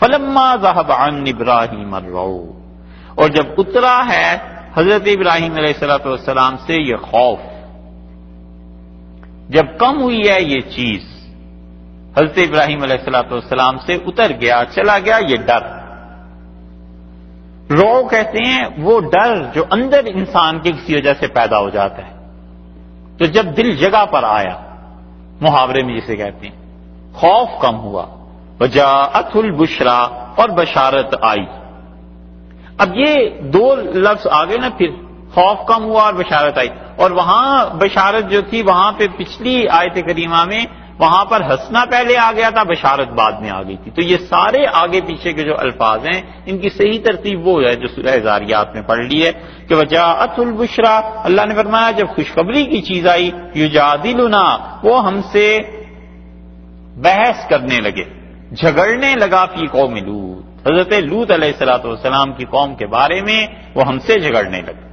فلما ذهب عن ابراہیم الروع، اور جب اترا ہے حضرت ابراہیم علیہ السلام سے یہ خوف، جب کم ہوئی ہے یہ چیز، حضرت ابراہیم علیہ السلام سے اتر گیا، چلا گیا یہ ڈر۔ رو کہتے ہیں وہ ڈر جو اندر انسان کے کسی وجہ سے پیدا ہو جاتا ہے، تو جب دل جگہ پر آیا، محاورے میں جسے کہتے ہیں، خوف کم ہوا، وجاءت البشرا، اور بشارت آئی۔ اب یہ دو لفظ آگے نا، پھر خوف کم ہوا اور بشارت آئی، اور وہاں بشارت جو تھی وہاں پہ پچھلی آیت کریمہ میں وہاں پر ہنسنا پہلے آ گیا تھا، بشارت بعد میں آ گئی تھی۔ تو یہ سارے آگے پیچھے کے جو الفاظ ہیں ان کی صحیح ترتیب وہ ہے جو سورہ ذاریات میں پڑھ لی ہے کہ وجاءت البشرا، اللہ نے فرمایا جب خوشخبری کی چیز آئی، یجادلنا، وہ ہم سے بحث کرنے لگے، جھگڑنے لگا فی قوم لوط، حضرت لوط علیہ السلام کی قوم کے بارے میں وہ ہم سے جھگڑنے لگا۔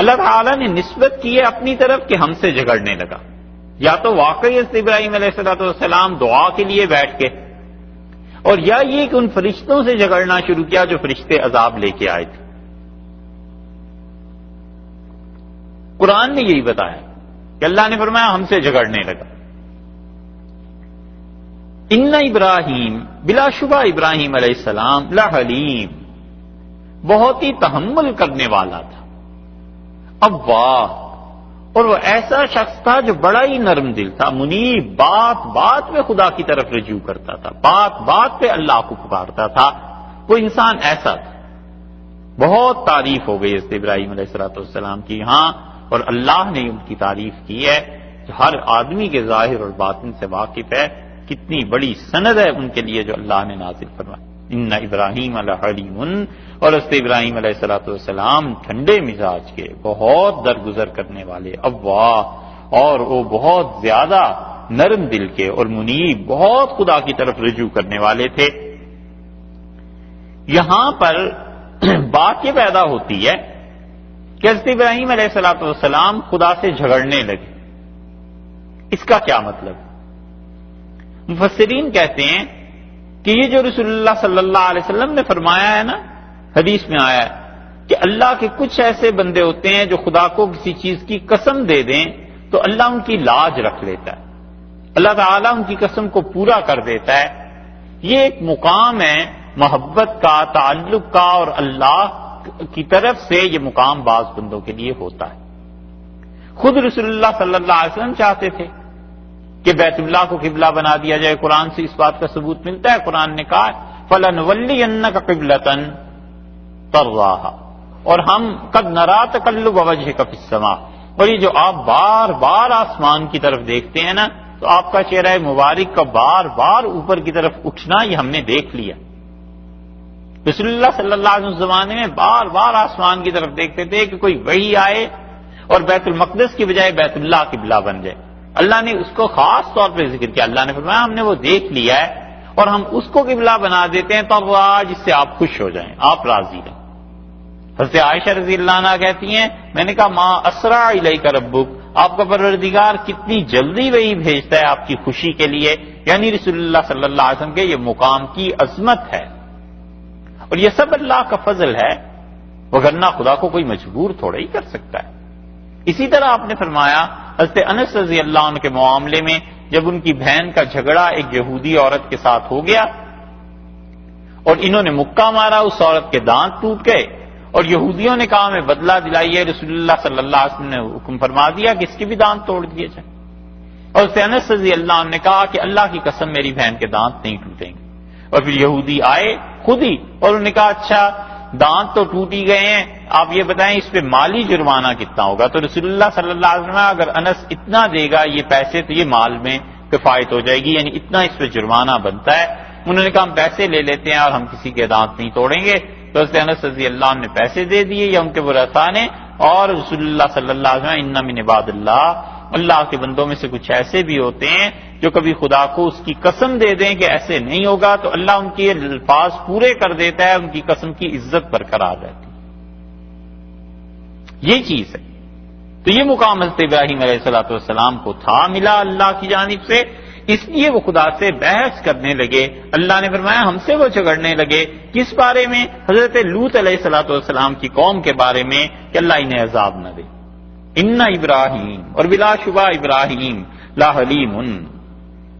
اللہ تعالیٰ نے نسبت کی ہے اپنی طرف کہ ہم سے جھگڑنے لگا، یا تو واقعی حضرت ابراہیم علیہ السلام دعا کے لیے بیٹھ کے، اور یا یہ کہ ان فرشتوں سے جھگڑنا شروع کیا جو فرشتے عذاب لے کے آئے تھے۔ قرآن نے یہی بتایا کہ اللہ نے فرمایا ہم سے جھگڑنے لگا۔ ان ابراہیم، بلا شبہ ابراہیم علیہ السلام، لحلیم، بہت ہی تحمل کرنے والا تھا، اوواہ، اور وہ ایسا شخص تھا جو بڑا ہی نرم دل تھا، منیب، بات بات میں خدا کی طرف رجوع کرتا تھا، بات بات پہ اللہ کو پکارتا تھا، وہ انسان ایسا تھا۔ بہت تعریف ہو گئی حضرت ابراہیم علیہ السلام کی یہاں، اور اللہ نے ان کی تعریف کی ہے جو ہر آدمی کے ظاہر اور باطن سے واقف ہے، کتنی بڑی سند ہے ان کے لیے جو اللہ نے نازل فرمائی۔ ان ابراہیم لحلیم، اور حضرت ابراہیم علیہ السلام ٹھنڈے مزاج کے، بہت درگزر کرنے والے، اوواہ، اور وہ بہت زیادہ نرم دل کے، اور منیب، بہت خدا کی طرف رجوع کرنے والے تھے۔ یہاں پر بات یہ پیدا ہوتی ہے کہ حضرت ابراہیم علیہ السلام خدا سے جھگڑنے لگے، اس کا کیا مطلب؟ مفسرین کہتے ہیں کہ یہ جو رسول اللہ صلی اللہ علیہ وسلم نے فرمایا ہے نا، حدیث میں آیا ہے کہ اللہ کے کچھ ایسے بندے ہوتے ہیں جو خدا کو کسی چیز کی قسم دے دیں تو اللہ ان کی لاج رکھ لیتا ہے، اللہ تعالیٰ ان کی قسم کو پورا کر دیتا ہے۔ یہ ایک مقام ہے محبت کا، تعلق کا، اور اللہ کی طرف سے یہ مقام بعض بندوں کے لیے ہوتا ہے۔ خود رسول اللہ صلی اللہ علیہ وسلم چاہتے تھے کہ بیت اللہ کو قبلہ بنا دیا جائے، قرآن سے اس بات کا ثبوت ملتا ہے، قرآن نے کہا فَلَنُوَلِّيَنَّكَ قِبْلَةً تَرْضَاهَا، اور ہم قَدْ نَرَىٰ تَقَلُّبَ وَجْهِكَ فِي السَّمَاءِ، اور یہ جو آپ بار بار آسمان کی طرف دیکھتے ہیں نا، تو آپ کا چہرہ مبارک کا بار بار اوپر کی طرف اٹھنا یہ ہم نے دیکھ لیا۔ رسول اللہ صلی اللہ علیہ وسلم زمانے میں بار بار آسمان کی طرف دیکھتے تھے کہ کوئی وحی آئے اور بیت المقدس کی بجائے بیت اللہ قبلہ بن جائے۔ اللہ نے اس کو خاص طور پہ ذکر کیا، اللہ نے فرمایا ہم نے وہ دیکھ لیا ہے اور ہم اس کو قبلہ بنا دیتے ہیں تب جس سے آپ خوش ہو جائیں، آپ راضی رہیں۔ حضرت عائشہ رضی اللہ عنہا کہتی ہیں میں نے کہا ما اسرع الیک ربک، آپ کا پروردگار کتنی جلدی وہی بھیجتا ہے آپ کی خوشی کے لیے، یعنی رسول اللہ صلی اللہ علیہ وسلم کے یہ مقام کی عظمت ہے، اور یہ سب اللہ کا فضل ہے، وگرنہ خدا کو کوئی مجبور تھوڑا ہی کر سکتا ہے۔ اسی طرح آپ نے فرمایا حضرت انس رضی اللہ عنہ کے معاملے میں جب ان کی بہن کا جھگڑا ایک یہودی عورت کے ساتھ ہو گیا اور انہوں نے مکہ مارا، اس عورت کے دانت ٹوٹ گئے، اور یہودیوں نے کہا ہمیں بدلہ دلائیے، رسول اللہ صلی اللہ علیہ وسلم نے حکم فرما دیا کہ اس کے بھی دانت توڑ دیے جائیں، اور حضرت انس رضی اللہ عنہ نے کہا کہ اللہ کی قسم میری بہن کے دانت نہیں ٹوٹیں گے، اور پھر یہودی آئے خود ہی اور انہوں نے کہا اچھا دانت تو ٹوٹ ہی گئے ہیں، آپ یہ بتائیں اس پہ مالی جرمانہ کتنا ہوگا؟ تو رسول اللہ صلی اللہ علیہ وسلم اگر انس اتنا دے گا یہ پیسے تو یہ مال میں کفایت ہو جائے گی، یعنی اتنا اس پہ جرمانہ بنتا ہے۔ انہوں نے کہا ہم پیسے لے لیتے ہیں اور ہم کسی کے دانت نہیں توڑیں گے، تو حضرت انس رضی اللہ عنہ نے پیسے دے دیے یا ان کے ورثاء نے، اور رسول اللہ صلی اللہ علیہ وسلم ان من عباد اللہ، اللہ کے بندوں میں سے کچھ ایسے بھی ہوتے ہیں جو کبھی خدا کو اس کی قسم دے دیں کہ ایسے نہیں ہوگا تو اللہ ان کے الفاظ پورے کر دیتا ہے، ان کی قسم کی عزت برقرار رہتی ہے۔ یہ چیز ہے، تو یہ مقام حضرت ابراہیم علیہ السلام کو تھا، ملا اللہ کی جانب سے۔ اس لیے وہ خدا سے بحث کرنے لگے. اللہ نے فرمایا ہم سے وہ جھگڑنے لگے. کس بارے میں؟ حضرت لوط علیہ السلام کی قوم کے بارے میں کہ اللہ انہیں عذاب نہ دے. ان ابراہیم، اور بلا شبہ ابراہیم، لا حلیم،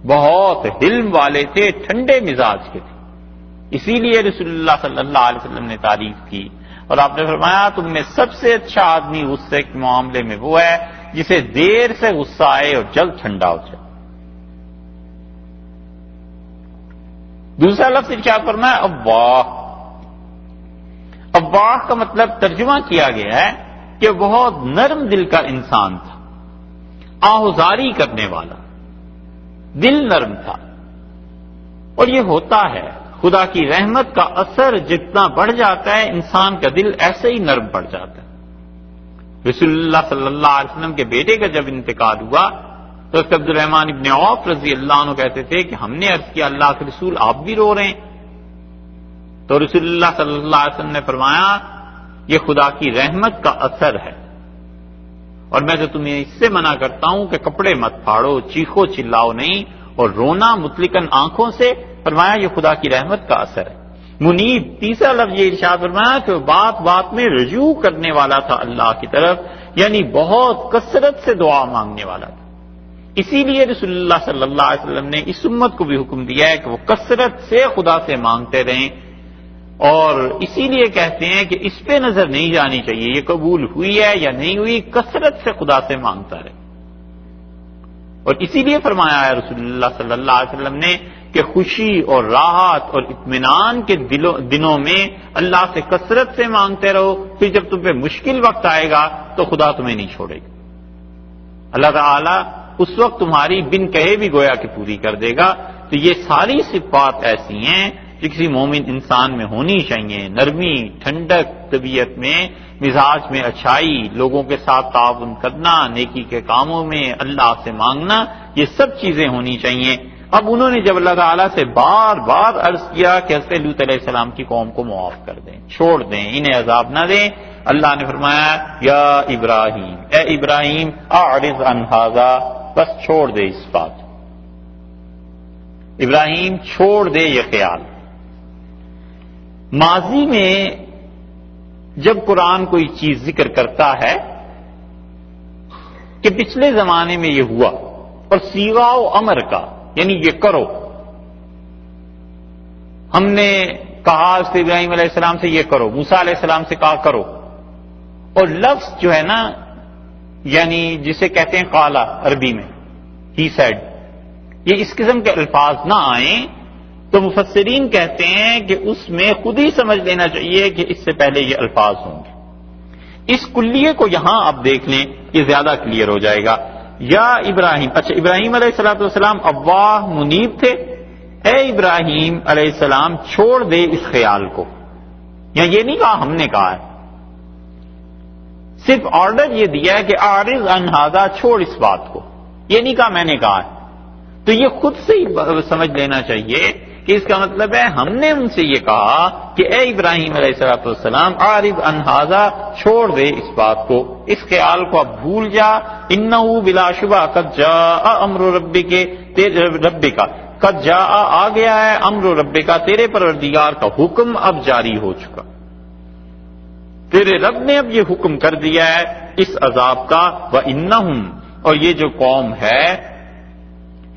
بہت حلم والے تھے، ٹھنڈے مزاج کے تھے. اسی لیے رسول اللہ صلی اللہ علیہ وسلم نے تعریف کی اور آپ نے فرمایا تم میں سب سے اچھا آدمی غصے کے معاملے میں وہ ہے جسے دیر سے غصہ آئے اور جلد ٹھنڈا ہو جائے. دوسرا لفظ ارشاد فرمایا اواہ. اواہ کا مطلب ترجمہ کیا گیا ہے کہ بہت نرم دل کا انسان تھا، آہوزاری کرنے والا، دل نرم تھا. اور یہ ہوتا ہے، خدا کی رحمت کا اثر جتنا بڑھ جاتا ہے انسان کا دل ایسے ہی نرم پڑ جاتا ہے. رسول اللہ صلی اللہ علیہ وسلم کے بیٹے کا جب انتقال ہوا تو عبد الرحمن ابن عوف رضی اللہ عنہ کہتے تھے کہ ہم نے عرض کیا اللہ کے رسول آپ بھی رو رہے ہیں؟ تو رسول اللہ صلی اللہ علیہ وسلم نے فرمایا یہ خدا کی رحمت کا اثر ہے، اور میں تو تمہیں اس سے منع کرتا ہوں کہ کپڑے مت پھاڑو، چیخو چلاؤ نہیں، اور رونا مطلقاً آنکھوں سے. فرمایا یہ خدا کی رحمت کا اثر ہے. منیب، تیسرا لفظ یہ ارشاد فرمایا کہ بات بات میں رجوع کرنے والا تھا اللہ کی طرف، یعنی بہت کثرت سے دعا مانگنے والا تھا. اسی لیے رسول اللہ صلی اللہ علیہ وسلم نے اس امت کو بھی حکم دیا ہے کہ وہ کثرت سے خدا سے مانگتے رہیں، اور اسی لیے کہتے ہیں کہ اس پہ نظر نہیں جانی چاہیے یہ قبول ہوئی ہے یا نہیں ہوئی، کثرت سے خدا سے مانگتا رہے. اور اسی لیے فرمایا ہے رسول اللہ صلی اللہ علیہ وسلم نے کہ خوشی اور راحت اور اطمینان کے دنوں میں اللہ سے کثرت سے مانگتے رہو، پھر جب تم پہ مشکل وقت آئے گا تو خدا تمہیں نہیں چھوڑے گا. اللہ تعالیٰ اس وقت تمہاری بن کہے بھی گویا کہ پوری کر دے گا. تو یہ ساری صفات ایسی ہیں جو کسی مومن انسان میں ہونی چاہیے، نرمی، ٹھنڈک طبیعت میں، مزاج میں اچھائی، لوگوں کے ساتھ تعاون کرنا، نیکی کے کاموں میں اللہ سے مانگنا، یہ سب چیزیں ہونی چاہیے. اب انہوں نے جب اللہ تعالیٰ سے بار بار عرض کیا کہ حضرت لوط علیہ السلام کی قوم کو معاف کر دیں، چھوڑ دیں، انہیں عذاب نہ دیں، اللہ نے فرمایا یا ابراہیم، اے ابراہیم اعرض عن ھذا، بس چھوڑ دے اس بات. ابراہیم چھوڑ دے یہ خیال. ماضی میں جب قرآن کوئی چیز ذکر کرتا ہے کہ پچھلے زمانے میں یہ ہوا، اور صیغہ و امر کا یعنی یہ کرو، ہم نے کہا حضرت ابراہیم علیہ السلام سے یہ کرو، موسیٰ علیہ السلام سے کہا کرو، اور لفظ جو ہے نا یعنی جسے کہتے ہیں قالا عربی میں، ہی سیڈ، یہ اس قسم کے الفاظ نہ آئیں تو مفسرین کہتے ہیں کہ اس میں خود ہی سمجھ لینا چاہیے کہ اس سے پہلے یہ الفاظ ہوں گے. اس کلیے کو یہاں آپ دیکھ لیں، یہ زیادہ کلیئر ہو جائے گا. یا ابراہیم، اچھا ابراہیم علیہ السلام اواہ منیب تھے. اے ابراہیم علیہ السلام چھوڑ دے اس خیال کو. یا یہ نہیں کہا ہم نے کہا ہے، صرف آرڈر یہ دیا ہے کہ اعرض عن ھذا، چھوڑ اس بات کو، یہ نہیں کہا میں نے کہا ہے. تو یہ خود سے ہی سمجھ لینا چاہیے کہ اس کا مطلب ہے ہم نے ان سے یہ کہا کہ اے ابراہیم علیہ السلام اعرض عن ھذا، چھوڑ دے اس بات کو، اس خیال کو اب بھول جا. انہ بلا شبہ قد جاء امر ربک، قد جاء آ گیا ہے، امر ربک، تیرے پروردگار کا حکم اب جاری ہو چکا، تیرے رب نے اب یہ حکم کر دیا ہے اس عذاب کا. وانہم، اور یہ جو قوم ہے،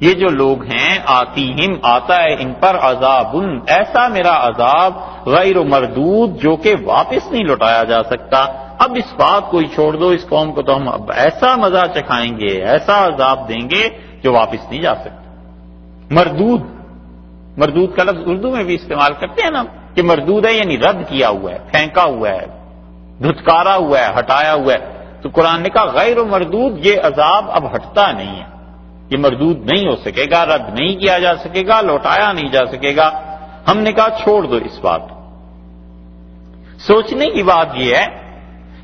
یہ جو لوگ ہیں، آتیہم، آتا ہے ان پر عذاب، ایسا میرا عذاب، غیر مردود، جو کہ واپس نہیں لوٹایا جا سکتا. اب اس بات کو ہی چھوڑ دو، اس قوم کو تو ہم اب ایسا مزہ چکھائیں گے، ایسا عذاب دیں گے جو واپس نہیں جا سکتا. مردود، مردود کا لفظ اردو میں بھی استعمال کرتے ہیں نا کہ مردود ہے یعنی رد کیا ہوا ہے، پھینکا ہوا ہے، دھتکارا ہوا ہے، ہٹایا ہوا ہے. تو قرآن نے کہا غیر مردود، یہ عذاب اب ہٹتا نہیں ہے، یہ مردود نہیں ہو سکے گا، رد نہیں کیا جا سکے گا، لوٹایا نہیں جا سکے گا. ہم نے کہا چھوڑ دو اس بات. سوچنے کی بات یہ ہے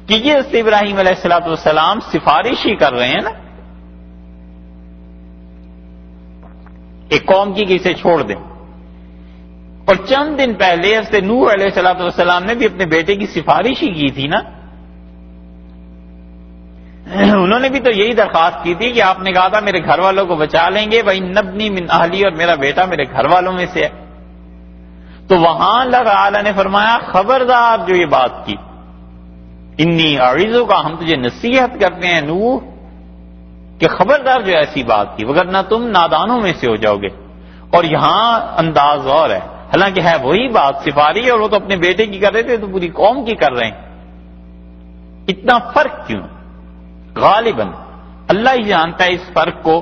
کہ یہ حضرت ابراہیم علیہ السلام سفارش ہی کر رہے ہیں نا ایک قوم کی کہ اسے چھوڑ دیں. اور چند دن پہلے حضرت نوح علیہ السلام نے بھی اپنے بیٹے کی سفارش ہی کی تھی نا. انہوں نے بھی تو یہی درخواست کی تھی کہ آپ نے کہا تھا میرے گھر والوں کو بچا لیں گے، وَإِنَّ ابْنِي مِنْ أَهْلِي، اور میرا بیٹا میرے گھر والوں میں سے ہے. تو وہاں اللہ تعالی نے فرمایا خبردار جو یہ بات کی، انی اعظک، ہم تجھے نصیحت کرتے ہیں نوح کہ خبردار جو ایسی بات کی، وگرنہ تم نادانوں میں سے ہو جاؤ گے. اور یہاں انداز اور ہے، حالانکہ ہے وہی بات سفاری، اور وہ تو اپنے بیٹے کی کر رہے تھے تو پوری قوم کی کر رہے ہیں. اتنا فرق کیوں؟ غالباً اللہ ہی جانتا ہے اس فرق کو،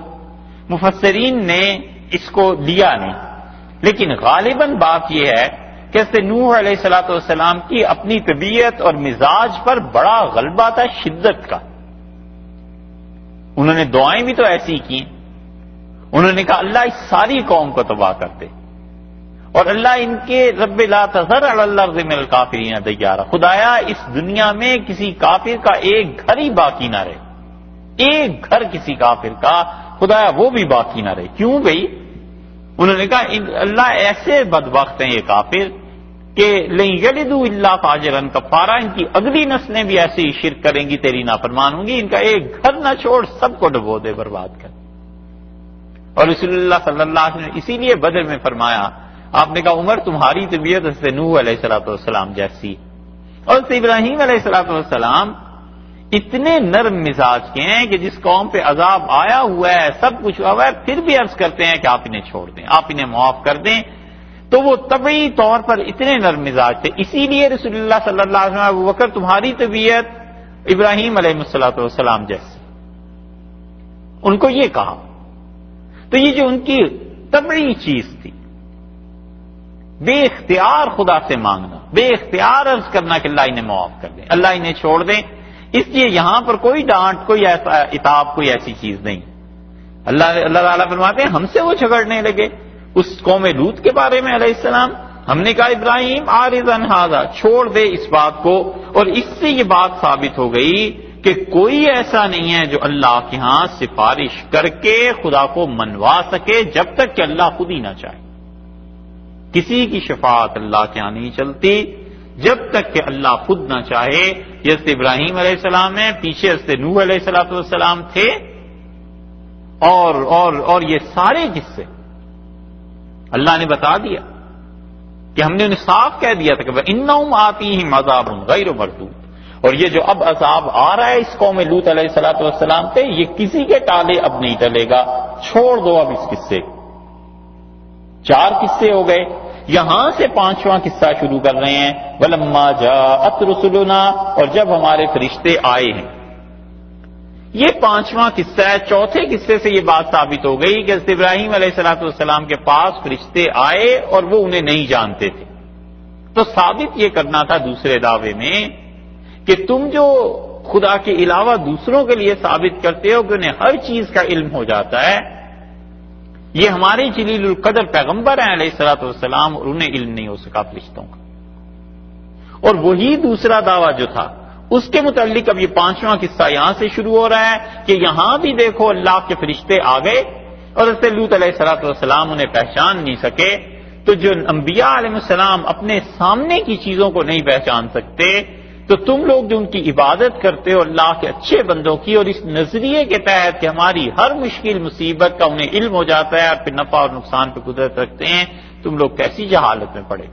مفسرین نے اس کو لیا نہیں، لیکن غالباً بات یہ ہے کہ نوح علیہ الصلوۃ والسلام کی اپنی طبیعت اور مزاج پر بڑا غلبہ تھا شدت کا. انہوں نے دعائیں بھی تو ایسی کی، انہوں نے کہا اللہ اس ساری قوم کو تباہ کر دے، اور اللہ ان کے رب لا تذر علی الارض من الکافرین دیارا، خدایا اس دنیا میں کسی کافر کا ایک گھر ہی باقی نہ رہے، ایک گھر کسی کافر کا خدایا وہ بھی باقی نہ رہے. کیوں بھئی؟ انہوں نے کہا اللہ ایسے بدبخت ہیں یہ کافر کہ لن یلدوا الا فاجرا کفارا، ان کی اگلی نسلیں بھی ایسے ہی شرک کریں گی، تیری نافرمان ہوں گی، ان کا ایک گھر نہ چھوڑ سب کو ڈبو دے، برباد کر. اور رسول اللہ صلی اللہ علیہ وسلم نے اسی لیے بدر میں فرمایا، آپ نے کہا عمر تمہاری طبیعت حضرت نوح علیہ الصلوۃ والسلام جیسی، اور حضرت ابراہیم علیہ الصلوۃ والسلام اتنے نرم مزاج کے ہیں کہ جس قوم پہ عذاب آیا ہوا ہے، سب کچھ ہوا ہے، پھر بھی عرض کرتے ہیں کہ آپ انہیں چھوڑ دیں، آپ انہیں معاف کر دیں. تو وہ طبعی طور پر اتنے نرم مزاج تھے. اسی لیے رسول اللہ صلی اللہ علیہ وسلم ابوبکر تمہاری طبیعت ابراہیم علیہ الصلوۃ والسلام جیسی، ان کو یہ کہا. تو یہ جو ان کی طبعی چیز تھی، بے اختیار خدا سے مانگنا، بے اختیار عرض کرنا کہ اللہ انہیں معاف کر دیں، اللہ انہیں چھوڑ دیں، اس لیے یہاں پر کوئی ڈانٹ، کوئی ایسا عتاب، کوئی ایسی چیز نہیں. اللہ تعالیٰ فرماتے ہیں ہم سے وہ جھگڑنے لگے اس قوم لوط کے بارے میں علیہ السلام. ہم نے کہا ابراہیم اعرض عن ھذا، چھوڑ دے اس بات کو. اور اس سے یہ بات ثابت ہو گئی کہ کوئی ایسا نہیں ہے جو اللہ کے ہاں سفارش کر کے خدا کو منوا سکے جب تک کہ اللہ خود ہی نہ چاہے. کسی کی شفاعت اللہ کے ہاں نہیں چلتی جب تک کہ اللہ خود نہ چاہے. حضرت ابراہیم علیہ السلام ہے، پیچھے حضرت نوح علیہ السلام تھے، اور یہ سارے قصے اللہ نے بتا دیا کہ ہم نے انہیں صاف کہہ دیا تھا کہ انہم آتیہم عذاب غیر مردود. اور یہ جو اب عذاب آ رہا ہے اس قوم لوط علیہ السلام پہ، یہ کسی کے ٹالے اب نہیں ٹلے گا. چھوڑ دو اب اس قصے کو. 4 قصے ہو گئے، یہاں سے 5واں قصہ شروع کر رہے ہیں. وَلَمَّا جَاءَتْ رُسُلُنَا، اور جب ہمارے فرشتے آئے ہیں. یہ 5واں قصہ ہے. چوتھے قصے سے یہ بات ثابت ہو گئی کہ حضرت ابراہیم علیہ السلام کے پاس فرشتے آئے اور وہ انہیں نہیں جانتے تھے. تو ثابت یہ کرنا تھا دوسرے دعوے میں کہ تم جو خدا کے علاوہ دوسروں کے لیے ثابت کرتے ہو کہ انہیں ہر چیز کا علم ہو جاتا ہے، یہ ہمارے جلیل القدر پیغمبر ہیں علیہ السلام، اور انہیں علم نہیں ہو سکا فرشتوں کا. اور وہی دوسرا دعویٰ جو تھا اس کے متعلق اب یہ 5واں قصہ یہاں سے شروع ہو رہا ہے کہ یہاں بھی دیکھو اللہ کے فرشتے آ گئے اور حضرت لوط علیہ السلام انہیں پہچان نہیں سکے. تو جو انبیاء علیہ السلام اپنے سامنے کی چیزوں کو نہیں پہچان سکتے، تو تم لوگ جو ان کی عبادت کرتے ہو اللہ کے اچھے بندوں کی، اور اس نظریے کے تحت کہ ہماری ہر مشکل مصیبت کا انہیں علم ہو جاتا ہے اور پھر نفع اور نقصان پہ قدرت رکھتے ہیں، تم لوگ کیسی جہالت میں پڑے.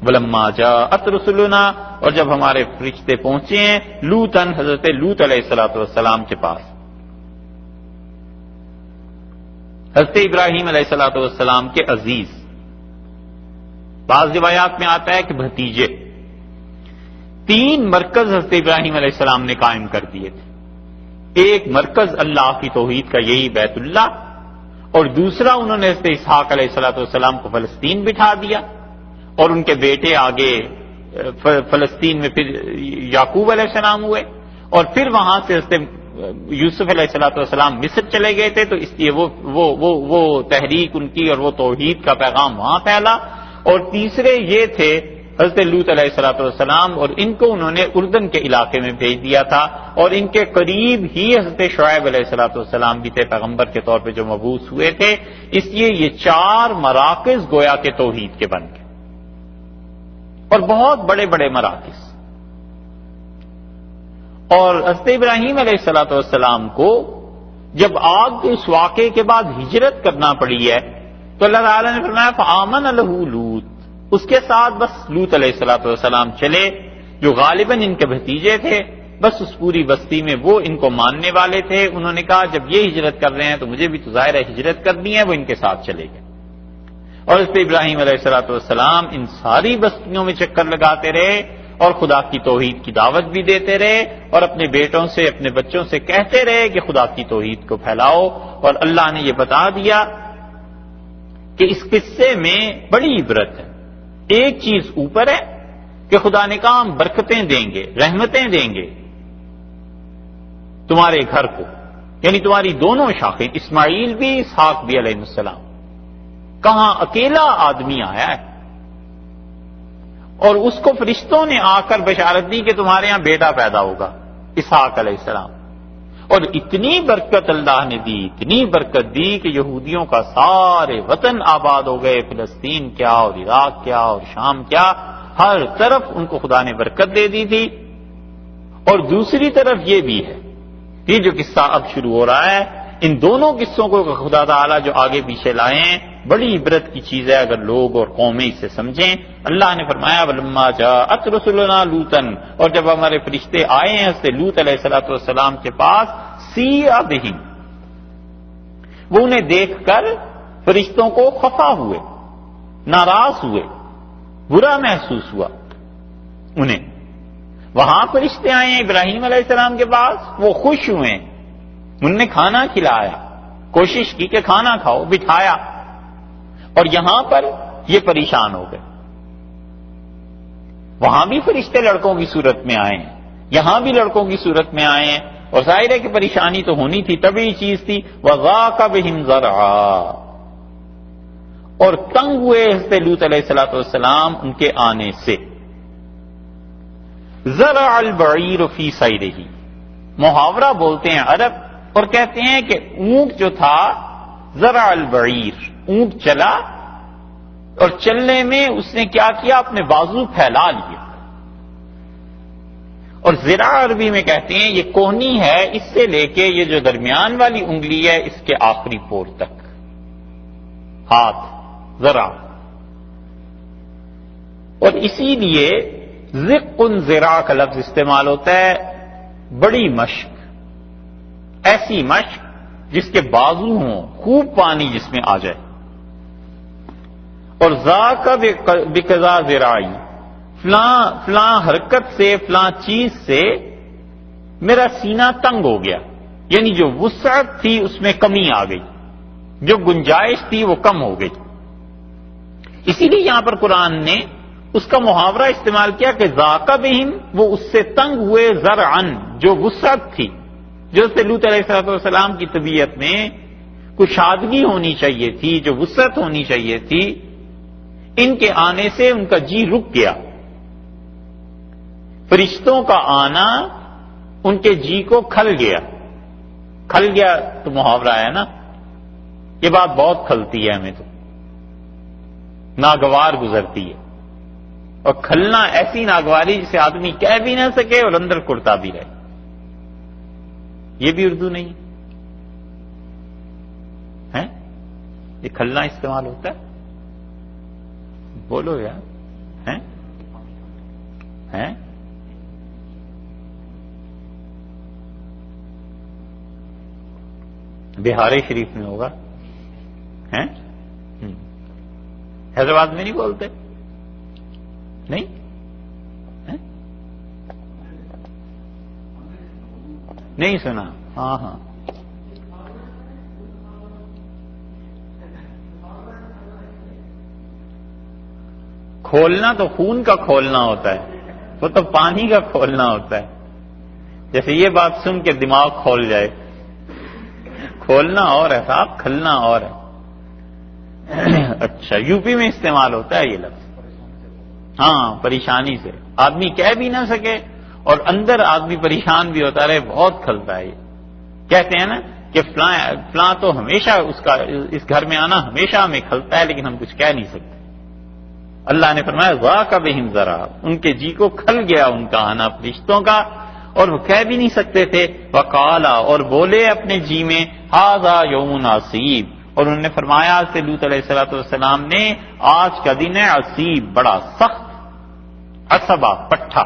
وَلَمَّا جَاءَتْ رُسُلُنَا، اور جب ہمارے فرشتے پہنچے ہیں لوطن، حضرت لوط علیہ السلام کے پاس. حضرت ابراہیم علیہ السلام کے عزیز، بعض روایات میں آتا ہے کہ بھتیجے. 3 مرکز حضرت ابراہیم علیہ السلام نے قائم کر دیے تھے. ایک مرکز اللہ کی توحید کا، یہی بیت اللہ، اور دوسرا انہوں نے حضرت اسحاق علیہ السلام کو فلسطین بٹھا دیا، اور ان کے بیٹے آگے فلسطین میں پھر یعقوب علیہ السلام ہوئے، اور پھر وہاں سے حضرت یوسف علیہ السلام مصر چلے گئے تھے، تو اس لیے وہ تحریک ان کی اور وہ توحید کا پیغام وہاں پھیلا. اور تیسرے یہ تھے حضرت لوط علیہ السلام، اور ان کو انہوں نے اردن کے علاقے میں بھیج دیا تھا، اور ان کے قریب ہی حضرت شعیب علیہ السلام بھی تھے پیغمبر کے طور پہ جو مبعوث ہوئے تھے. اس لیے یہ 4 مراکز گویا کے توحید کے بن گئے، اور بہت بڑے بڑے مراکز. اور حضرت ابراہیم علیہ السلام کو جب آگ کے اس واقعے کے بعد ہجرت کرنا پڑی ہے تو اللہ تعالیٰ نے فرمایا فآمن لہ لوط، اس کے ساتھ بس لوط علیہ السلام چلے جو غالباً ان کے بھتیجے تھے، بس اس پوری بستی میں وہ ان کو ماننے والے تھے۔ انہوں نے کہا جب یہ ہجرت کر رہے ہیں تو مجھے بھی تو ظاہر ہے ہجرت کرنی ہے، وہ ان کے ساتھ چلے گئے۔ اور اس پہ ابراہیم علیہ السلام ان ساری بستیوں میں چکر لگاتے رہے اور خدا کی توحید کی دعوت بھی دیتے رہے اور اپنے بیٹوں سے اپنے بچوں سے کہتے رہے کہ خدا کی توحید کو پھیلاؤ۔ اور اللہ نے یہ بتا دیا کہ اس قصے میں بڑی عبرت ہے۔ ایک چیز اوپر ہے کہ خدا نے کہا ہم برکتیں دیں گے، رحمتیں دیں گے تمہارے گھر کو، یعنی تمہاری دونوں شاخیں، اسماعیل بھی اسحاق بھی علیہ السلام۔ کہاں اکیلا آدمی آیا ہے اور اس کو فرشتوں نے آ کر بشارت دی کہ تمہارے ہاں بیٹا پیدا ہوگا، اسحاق علیہ السلام۔ اور اتنی برکت اللہ نے دی، اتنی برکت دی کہ یہودیوں کا سارے وطن آباد ہو گئے، فلسطین کیا اور عراق کیا اور شام کیا، ہر طرف ان کو خدا نے برکت دے دی تھی۔ اور دوسری طرف یہ بھی ہے، یہ جو قصہ اب شروع ہو رہا ہے، ان دونوں قصوں کو خدا تعالیٰ جو آگے پیچھے لائے ہیں، بڑی عبرت کی چیز ہے اگر لوگ اور قومیں اسے سمجھیں۔ اللہ نے فرمایا وَلَمَّا جَاءَتْ رُسُلُنَا لُوطًا، اور جب ہمارے فرشتے آئے ہیں حضرت لوط علیہ السلام کے پاس، سِیَّ بِهِمْ، وہ انہیں دیکھ کر فرشتوں کو خفا ہوئے، ناراض ہوئے، برا محسوس ہوا انہیں۔ وہاں فرشتے آئے ہیں ابراہیم علیہ السلام کے پاس، وہ خوش ہوئے، انہوں نے کھانا کھلایا، کوشش کی کہ کھانا کھاؤ، بٹھایا، اور یہاں پر یہ پریشان ہو گئے۔ وہاں بھی فرشتے لڑکوں کی صورت میں آئے ہیں، یہاں بھی لڑکوں کی صورت میں آئے ہیں، اور ظاہر ہے کہ پریشانی تو ہونی تھی، طبیعی چیز تھی۔ وَضَاقَ بِهِمْ ذَرْعًا، اور تنگ ہوئے حضرت لوط علیہ السلام ان کے آنے سے۔ زرع البعیر فی صیدہ، محاورہ بولتے ہیں عرب اور کہتے ہیں کہ اونٹ جو تھا، زرع البعیر، اونٹ چلا اور چلنے میں اس نے کیا کیا، اپنے بازو پھیلا لیے۔ اور زرع عربی میں کہتے ہیں یہ کوہنی ہے، اس سے لے کے یہ جو درمیان والی انگلی ہے اس کے آخری پور تک، ہاتھ زرع۔ اور اسی لیے زق زرع کا لفظ استعمال ہوتا ہے بڑی مشق، ایسی مشق جس کے بازو ہوں، خوب پانی جس میں آ جائے۔ اور ذاک بقضا ذراعی، فلاں حرکت سے، فلاں چیز سے میرا سینہ تنگ ہو گیا، یعنی جو وسعت تھی اس میں کمی آ گئی، جو گنجائش تھی وہ کم ہو گئی۔ اسی لیے یہاں پر قرآن نے اس کا محاورہ استعمال کیا کہ ذاک بہم، وہ اس سے تنگ ہوئے، زرعن، جو وسعت تھی، جو لوط علیہ السلام کی طبیعت میں کشادگی ہونی چاہیے تھی، جو وسعت ہونی چاہیے تھی، ان کے آنے سے ان کا جی رک گیا۔ فرشتوں کا آنا ان کے جی کو کھل گیا۔ کھل گیا تو محاورہ ہے نا، یہ بات بہت کھلتی ہے ہمیں، تو ناگوار گزرتی ہے، اور کھلنا ایسی ناگواری جسے آدمی کہہ بھی نہ سکے اور اندر کرتا بھی رہے، یہ بھی اردو نہیں ہے، یہ کھلنا استعمال ہوتا ہے، بولو یار، ہیں بہار شریف میں ہوگا، ہیں حیدرآباد میں نہیں بولتے، نہیں نہیں سنا، ہاں ہاں کھولنا تو خون کا کھولنا ہوتا ہے، وہ تو پانی کا کھولنا ہوتا ہے، جیسے یہ بات سن کے دماغ کھول جائے، کھولنا اور ہے صاحب، کھلنا اور ہے۔ اچھا، یو پی میں استعمال ہوتا ہے یہ لفظ، ہاں، پریشانی سے آدمی کہہ بھی نہ سکے اور اندر آدمی پریشان بھی ہوتا رہے، بہت کھلتا ہے یہ۔ کہتے ہیں نا کہ فلاں تو ہمیشہ اس گھر میں آنا ہمیشہ ہمیں کھلتا ہے، لیکن ہم کچھ کہہ نہیں سکتے۔ اللہ نے فرمایا ذاک بہم ذرع، ان کے جی کو کھل گیا ان کا آنا فرشتوں کا، اور وہ کہہ بھی نہیں سکتے تھے، وقالا اور بولے اپنے جی میں ھذا یوم عصیب، اور انہوں نے فرمایا سے لوط علیہ السلام نے آج کا دن ہے عصیب، بڑا سخت، عصبہ پٹھا،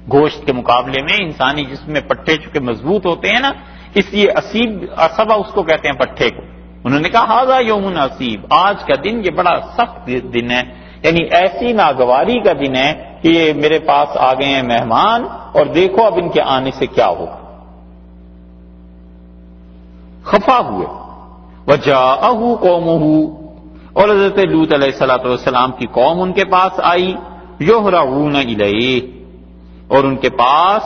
گوشت کے مقابلے میں انسانی جسم میں پٹھے چونکہ مضبوط ہوتے ہیں نا، اس لیے عصیب عصبہ اس کو کہتے ہیں پٹھے کو۔ انہوں نے کہا ھذا یوم عصیب، آج کا دن یہ بڑا سخت دن ہے، یعنی ایسی ناگواری کا دن ہے کہ یہ میرے پاس آ گئے ہیں مہمان اور دیکھو اب ان کے آنے سے کیا ہوگا۔ خفا ہوئے، وجاءہ قومہ، اور حضرت لوط علیہ السلام کی قوم ان کے پاس آئی، یہرعون الیہ، اور ان کے پاس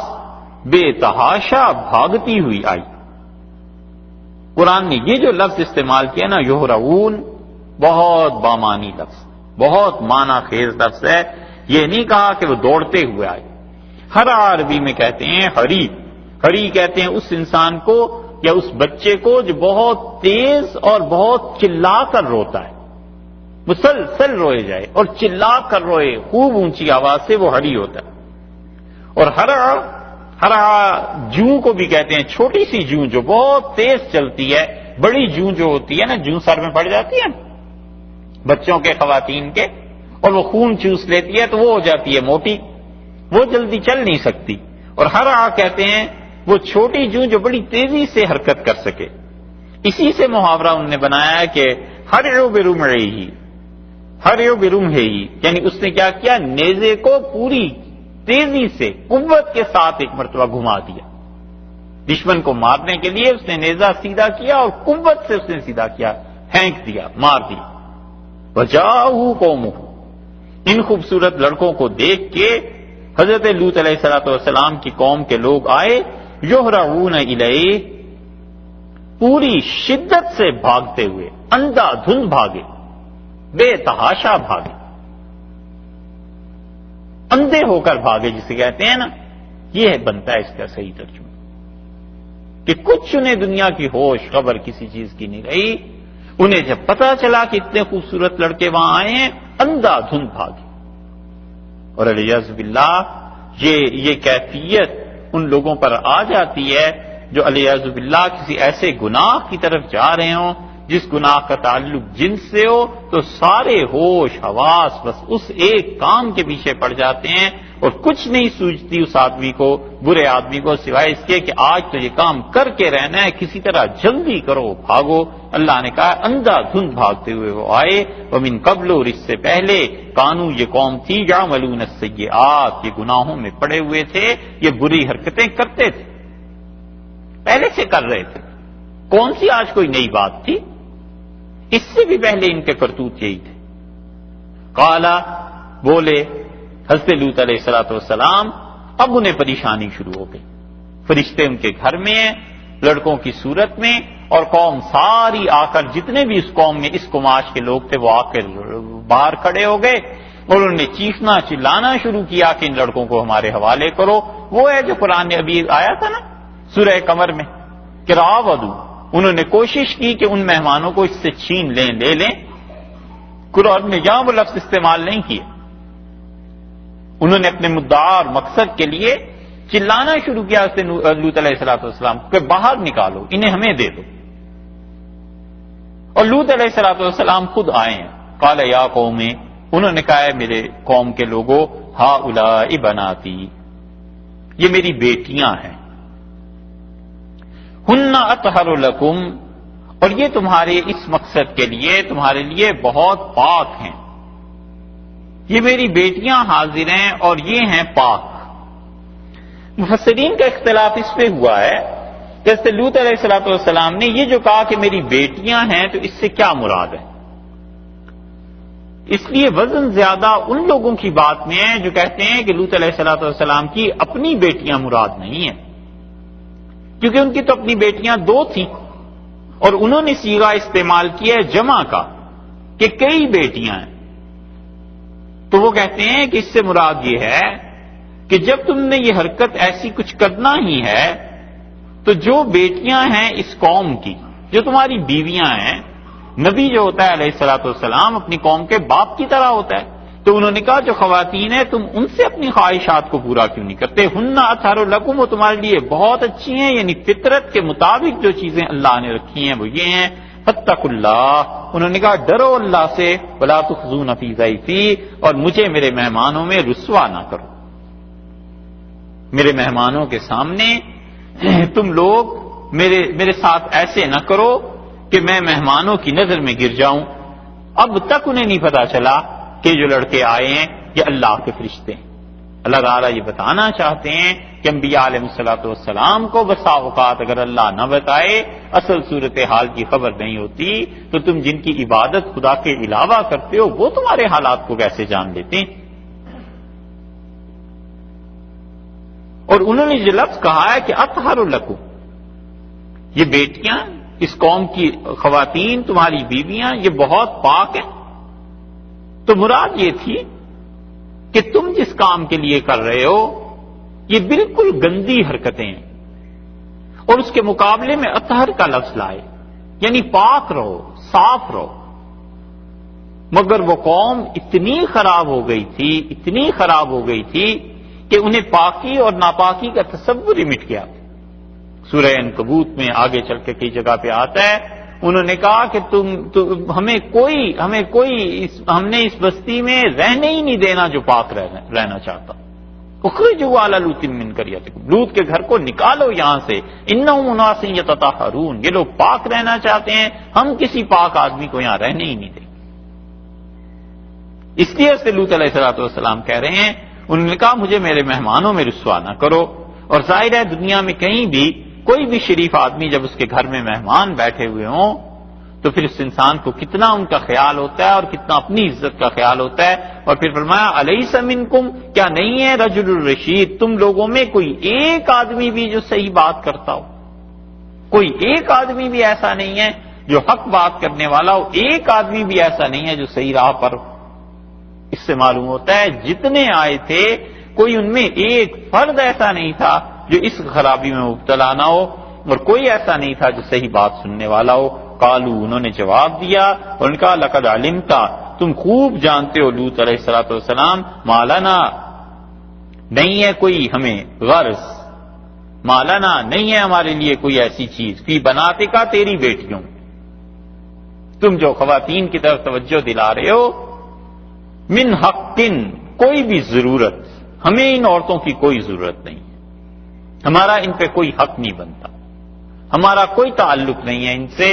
بے تحاشا بھاگتی ہوئی آئی۔ قرآن نے یہ جو لفظ استعمال کیا نا یہرعون، بہت بامانی لفظ، بہت معنی خیز لفظ ہے۔ یہ نہیں کہا کہ وہ دوڑتے ہوئے آئے۔ ہر عربی میں کہتے ہیں ہری، ہری کہتے ہیں اس انسان کو یا اس بچے کو جو بہت تیز اور بہت چلا کر روتا ہے، مسلسل روئے جائے اور چلا کر روئے خوب اونچی آواز سے، وہ ہری ہوتا ہے۔ اور ہرا جوں کو بھی کہتے ہیں، چھوٹی سی جوں جو بہت تیز چلتی ہے، بڑی جوں جو ہوتی ہے نا، جوں سر میں پڑ جاتی ہے بچوں کے، خواتین کے، اور وہ خون چوس لیتی ہے تو وہ ہو جاتی ہے موٹی، وہ جلدی چل نہیں سکتی۔ اور ہرا کہتے ہیں وہ چھوٹی جوں جو بڑی تیزی سے حرکت کر سکے۔ اسی سے محاورہ انہوں نے بنایا ہے کہ ہرعو برمعہ، ہرعو برمحہ، یعنی اس نے کیا کیا، نیزے کو پوری تیزی سے قوت کے ساتھ ایک مرتبہ گھما دیا۔ دشمن کو مارنے کے لیے اس نے نیزہ سیدھا کیا اور قوت سے اس نے سیدھا کیا، پھینک دیا، مار دیا۔ وجاءہ قومہ، ان خوبصورت لڑکوں کو دیکھ کے حضرت لوط علیہ السلام کی قوم کے لوگ آئے، یہرعون الیہ، پوری شدت سے بھاگتے ہوئے، اندھا دھند بھاگے، بے تحاشا بھاگے، اندھے ہو کر بھاگے جسے کہتے ہیں نا، یہ بنتا ہے اس کا صحیح ترجمہ، کہ کچھ انہیں دنیا کی ہوش خبر کسی چیز کی نہیں رہی، انہیں جب پتا چلا کہ اتنے خوبصورت لڑکے وہاں آئے ہیں، اندھا دھند بھاگے۔ اور علیہ باللہ یہ کیفیت ان لوگوں پر آ جاتی ہے جو علیہ باللہ کسی ایسے گناہ کی طرف جا رہے ہوں جس گناہ کا تعلق جن سے ہو، تو سارے ہوش حواس بس اس ایک کام کے پیچھے پڑ جاتے ہیں اور کچھ نہیں سوچتی اس آدمی کو، برے آدمی کو، سوائے اس کے کہ آج تو یہ کام کر کے رہنا ہے، کسی طرح جلدی کرو، بھاگو۔ اللہ نے کہا اندھا دھند بھاگتے ہوئے وہ آئے، ومن قبل، اور اس سے پہلے، کانو، یہ قوم تھی، یعملون السیئات، یہ گناہوں میں پڑے ہوئے تھے، یہ بری حرکتیں کرتے تھے، پہلے سے کر رہے تھے، کون سی آج کوئی نئی بات تھی، اس سے بھی پہلے ان کے کرتوت یہی تھے۔ قالا، بولے حضرت لوط علیہ السلام، اب انہیں پریشانی شروع ہو گئی، فرشتے ان کے گھر میں ہیں لڑکوں کی صورت میں، اور قوم ساری آ کر، جتنے بھی اس قوم میں اس قماش کے لوگ تھے وہ آ کر باہر کھڑے ہو گئے اور انہوں نے چیخنا چلانا شروع کیا کہ ان لڑکوں کو ہمارے حوالے کرو۔ وہ ہے جو قرآن نے ابھی آیا تھا نا سورہ قمر میں، کہ راودو، انہوں نے کوشش کی کہ ان مہمانوں کو اس سے چھین لیں، لے لیں۔ قرآن نے یہاں وہ لفظ استعمال نہیں کیے، انہوں نے اپنے مدعا اور مقصد کے لیے چلانا شروع کیا اس سے لوط علیہ السلام کہ باہر نکالو، انہیں ہمیں دے دو۔ اور لوط علیہ السلام خود آئے ہیں، قال یا قوم، انہوں نے کہا ہے میرے قوم کے لوگوں، ہؤلاء بناتی، یہ میری بیٹیاں ہیں، ہن اطہر لکم، اور یہ تمہارے اس مقصد کے لیے، تمہارے لیے بہت پاک ہیں، یہ میری بیٹیاں حاضر ہیں اور یہ ہیں پاک۔ مفسرین کا اختلاف اس پہ ہوا ہے جیسے لوط علیہ السلام نے یہ جو کہا کہ میری بیٹیاں ہیں، تو اس سے کیا مراد ہے؟ اس لیے وزن زیادہ ان لوگوں کی بات میں ہے جو کہتے ہیں کہ لوط علیہ السلام کی اپنی بیٹیاں مراد نہیں ہیں، کیونکہ ان کی تو اپنی بیٹیاں دو تھیں، اور انہوں نے صیغہ استعمال کیا ہے جمع کا کہ کئی بیٹیاں ہیں، تو وہ کہتے ہیں کہ اس سے مراد یہ ہے کہ جب تم نے یہ حرکت ایسی کچھ کرنا ہی ہے، تو جو بیٹیاں ہیں اس قوم کی، جو تمہاری بیویاں ہیں، نبی جو ہوتا ہے علیہ السلام اپنی قوم کے باپ کی طرح ہوتا ہے، تو انہوں نے کہا جو خواتین ہیں تم ان سے اپنی خواہشات کو پورا کیوں نہیں کرتے؟ ہن اطہر لکم، وہ تمہارے لیے بہت اچھی ہیں، یعنی فطرت کے مطابق جو چیزیں اللہ نے رکھی ہیں وہ یہ ہیں۔ فاتقوا اللہ، انہوں نے کہا ڈرو اللہ سے، ولا تخزون فی ضیفی، اور مجھے میرے مہمانوں میں رسوا نہ کرو، میرے مہمانوں کے سامنے تم لوگ میرے ساتھ ایسے نہ کرو کہ میں مہمانوں کی نظر میں گر جاؤں۔ اب تک انہیں نہیں پتا چلا کہ جو لڑکے آئے ہیں یہ اللہ کے فرشتے ہیں۔ اللہ تعالیٰ یہ بتانا چاہتے ہیں کہ انبیاء علیہ الصلوۃ والسلام کو بسا اوقات اگر اللہ نہ بتائے، اصل صورتحال کی خبر نہیں ہوتی، تو تم جن کی عبادت خدا کے علاوہ کرتے ہو وہ تمہارے حالات کو کیسے جان لیتے ہیں؟ اور انہوں نے جو لفظ کہا ہے کہ اطہر لکم، یہ بیٹیاں، اس قوم کی خواتین، تمہاری بیویاں یہ بہت پاک ہیں، تو مراد یہ تھی کہ تم جس کام کے لیے کر رہے ہو یہ بالکل گندی حرکتیں ہیں، اور اس کے مقابلے میں اطہر کا لفظ لائے، یعنی پاک رہو، صاف رہو۔ مگر وہ قوم اتنی خراب ہو گئی تھی، اتنی خراب ہو گئی تھی کہ انہیں پاکی اور ناپاکی کا تصور ہی مٹ گیا۔ سورہ عنکبوت میں آگے چل کے کئی جگہ پہ آتا ہے، انہوں نے کہا کہ ہم نے اس بستی میں رہنے ہی نہیں دینا جو پاک رہنا چاہتا۔ اخرجوا علی لوط من قریتکم، لوط کے گھر کو نکالو یہاں سے، انہم اناس یتطہرون، یہ لوگ پاک رہنا چاہتے ہیں، ہم کسی پاک آدمی کو یہاں رہنے ہی نہیں دیں گے۔ اس لیے سے لوط علیہ السلام کہہ رہے ہیں، انہوں نے کہا مجھے میرے مہمانوں میں رسوا نہ کرو۔ اور ظاہر ہے دنیا میں کہیں بھی کوئی بھی شریف آدمی جب اس کے گھر میں مہمان بیٹھے ہوئے ہوں تو پھر اس انسان کو کتنا ان کا خیال ہوتا ہے اور کتنا اپنی عزت کا خیال ہوتا ہے۔ اور پھر فرمایا الیس منکم، کیا نہیں ہے رجل الرشید، تم لوگوں میں کوئی ایک آدمی بھی جو صحیح بات کرتا ہو، کوئی ایک آدمی بھی ایسا نہیں ہے جو حق بات کرنے والا ہو، ایک آدمی بھی ایسا نہیں ہے جو صحیح راہ پر ہو۔ اس سے معلوم ہوتا ہے جتنے آئے تھے کوئی ان میں ایک فرد ایسا نہیں تھا جو اس خرابی میں مبتلا نہ ہو، اور کوئی ایسا نہیں تھا جو صحیح بات سننے والا ہو۔ قالو، انہوں نے جواب دیا اور ان کا لقد علمت، تم خوب جانتے ہو لوط علیہ السلام، مالنا، نہیں ہے کوئی ہمیں غرض، مالنا نہیں ہے ہمارے لیے کوئی ایسی چیز، فی بناتکا، تیری بیٹیوں، تم جو خواتین کی طرف توجہ دلا رہے ہو، من حقن، کوئی بھی ضرورت، ہمیں ان عورتوں کی کوئی ضرورت نہیں، ہمارا ان پہ کوئی حق نہیں بنتا، ہمارا کوئی تعلق نہیں ہے ان سے،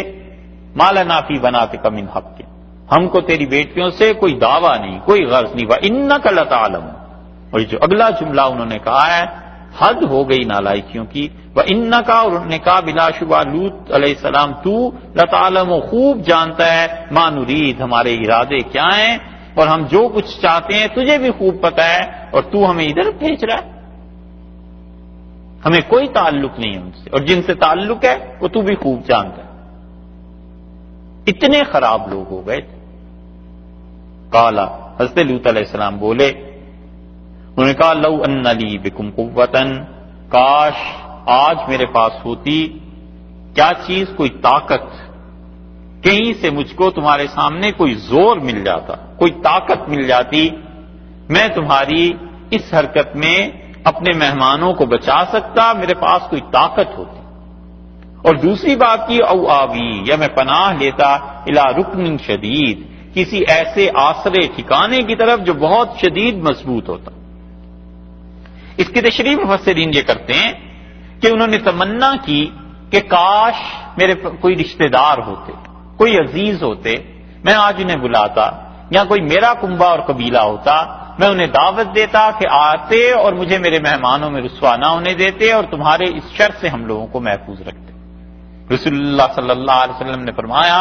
مالنا فی بناتک من حق، ہم کو تیری بیٹیوں سے کوئی دعویٰ نہیں، کوئی غرض نہیں۔ وَإِنَّكَ لَتَعْلَمُ، اور جو اگلا جملہ انہوں نے کہا ہے حد ہو گئی نالائکیوں کی۔ وَإِنَّكَ، اور انہوں نے کہا بلا شبہ لوط علیہ السلام، تو لَتَعْلَمُ، خوب جانتا ہے، ما نرید، ہمارے ارادے کیا ہیں، اور ہم جو کچھ چاہتے ہیں تجھے بھی خوب پتہ ہے، اور تو ہمیں ادھر بھیج رہا ہے، ہمیں کوئی تعلق نہیں ہے ان سے، اور جن سے تعلق ہے وہ تو بھی خوب جانتا ہے۔ اتنے خراب لوگ ہو گئے تھے۔ قالا، حضرت لوط علیہ السلام بولے، انہوں نے کہا لو ان لی بکم قوتن، کاش آج میرے پاس ہوتی کیا چیز، کوئی طاقت، کہیں سے مجھ کو تمہارے سامنے کوئی زور مل جاتا، کوئی طاقت مل جاتی، میں تمہاری اس حرکت میں اپنے مہمانوں کو بچا سکتا، میرے پاس کوئی طاقت ہوتی۔ اور دوسری بات کی او آوی، یا میں پناہ لیتا الی رکن شدید، کسی ایسے آسرے ٹھکانے کی طرف جو بہت شدید مضبوط ہوتا۔ اس کی تشریح مفسرین یہ کرتے ہیں کہ انہوں نے تمنا کی کہ کاش میرے کوئی رشتہ دار ہوتے، کوئی عزیز ہوتے، میں آج انہیں بلاتا، یا کوئی میرا کنبہ اور قبیلہ ہوتا، میں انہیں دعوت دیتا کہ آتے اور مجھے میرے مہمانوں میں رسوا نہ ہونے دیتے، اور تمہارے اس شر سے ہم لوگوں کو محفوظ رکھتے۔ رسول اللہ صلی اللہ علیہ وسلم نے فرمایا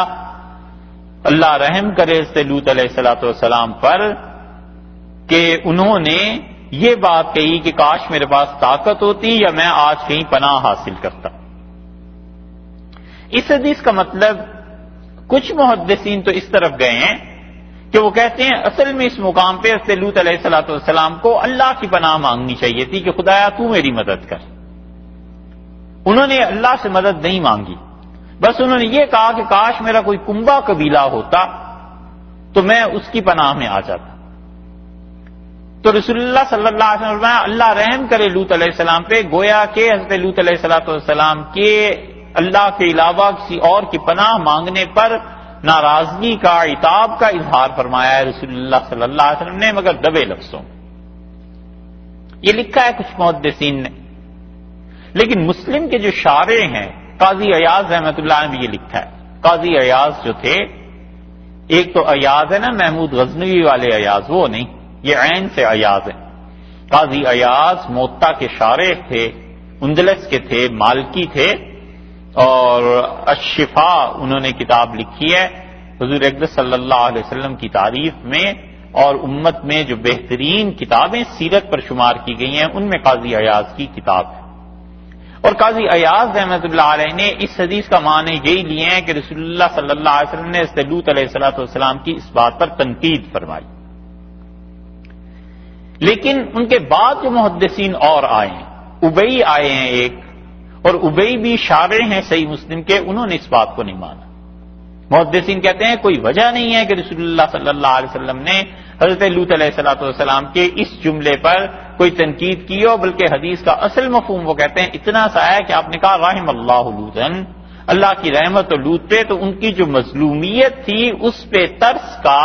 اللہ رحم کرے سے لوط علیہ السلام پر کہ انہوں نے یہ بات کہی کہ کاش میرے پاس طاقت ہوتی یا میں آج کہیں پناہ حاصل کرتا۔ اس حدیث کا مطلب کچھ محدثین تو اس طرف گئے ہیں کہ وہ کہتے ہیں اصل میں اس مقام پہ حضرت لوط علیہ السلام کو اللہ کی پناہ مانگنی چاہیے تھی کہ خدایا تو میری مدد کر۔ انہوں نے اللہ سے مدد نہیں مانگی، بس انہوں نے یہ کہا کہ کاش میرا کوئی کنبہ قبیلہ ہوتا تو میں اس کی پناہ میں آ جاتا۔ تو رسول اللہ صلی اللہ علیہ وسلم فرمایا اللہ رحم کرے لوط علیہ السلام پہ، گویا کہ حضرت لوط علیہ السلام کے اللہ کے علاوہ کسی اور کی پناہ مانگنے پر ناراضگی کا، عتاب کا اظہار فرمایا ہے رسول اللہ صلی اللہ علیہ وسلم نے، مگر دبے لفظوں میں۔ یہ لکھا ہے کچھ محدثین نے، لیکن مسلم کے جو شارح ہیں قاضی ایاز رحمۃ اللہ نے بھی یہ لکھا ہے۔ قاضی ایاز جو تھے، ایک تو ایاز ہے نا محمود غزنوی والے ایاز، وہ نہیں، یہ عین سے ایاز ہے۔ قاضی ایاز موطا کے شارح تھے، اندلس کے تھے، مالکی تھے، اور الشفاء انہوں نے کتاب لکھی ہے حضور اقدس صلی اللہ علیہ وسلم کی تعریف میں، اور امت میں جو بہترین کتابیں سیرت پر شمار کی گئی ہیں ان میں قاضی ایاز کی کتاب ہے۔ اور قاضی ایاز رحمۃ اللہ علیہ نے اس حدیث کا معنی یہی لیے ہیں کہ رسول اللہ صلی اللہ علیہ وسلم نے حضرت لوط علیہ السلام کی اس بات پر تنقید فرمائی۔ لیکن ان کے بعد جو محدثین اور آئے ہیں، ابئی آئے ہیں ایک، اور ابئی بھی شارح ہیں صحیح مسلم کے، انہوں نے اس بات کو نہیں مانا۔ محدثین کہتے ہیں کوئی وجہ نہیں ہے کہ رسول اللہ صلی اللہ علیہ وسلم نے حضرت لوط علیہ السلام کے اس جملے پر کوئی تنقید کی ہو، بلکہ حدیث کا اصل مفہوم وہ کہتے ہیں اتنا سا ہے کہ آپ نے کہا رحم اللہ لوطن، اللہ کی رحمت و لوط پہ، تو ان کی جو مظلومیت تھی اس پہ ترس کا،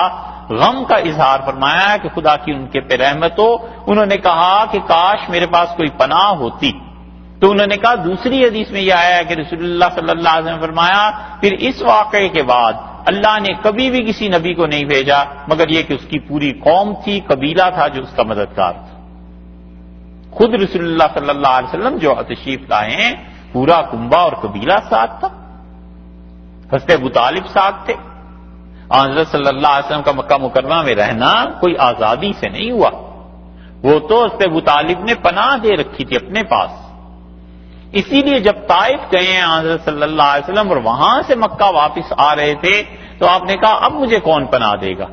غم کا اظہار فرمایا ہے کہ خدا کی ان کے پہ رحمت ہو۔ انہوں نے کہا کہ کاش میرے پاس کوئی پناہ ہوتی، تو انہوں نے کہا دوسری حدیث میں یہ آیا ہے کہ رسول اللہ صلی اللہ علیہ وسلم نے فرمایا پھر اس واقعے کے بعد اللہ نے کبھی بھی کسی نبی کو نہیں بھیجا مگر یہ کہ اس کی پوری قوم تھی، قبیلہ تھا جو اس کا مددگار تھا۔ خود رسول اللہ صلی اللہ علیہ وسلم جو تشریف لائے ہیں پورا کنبہ اور قبیلہ ساتھ تھا، حضرت ابو طالب ساتھ تھے۔ حضرت صلی اللہ علیہ وسلم کا مکہ مکرمہ میں رہنا کوئی آزادی سے نہیں ہوا، وہ تو حضرت ابو طالب نے پناہ دے رکھی تھی اپنے پاس۔ اسی لیے جب طائف گئے ہیں حضرت صلی اللہ علیہ وسلم اور وہاں سے مکہ واپس آ رہے تھے تو آپ نے کہا اب مجھے کون پناہ دے گا،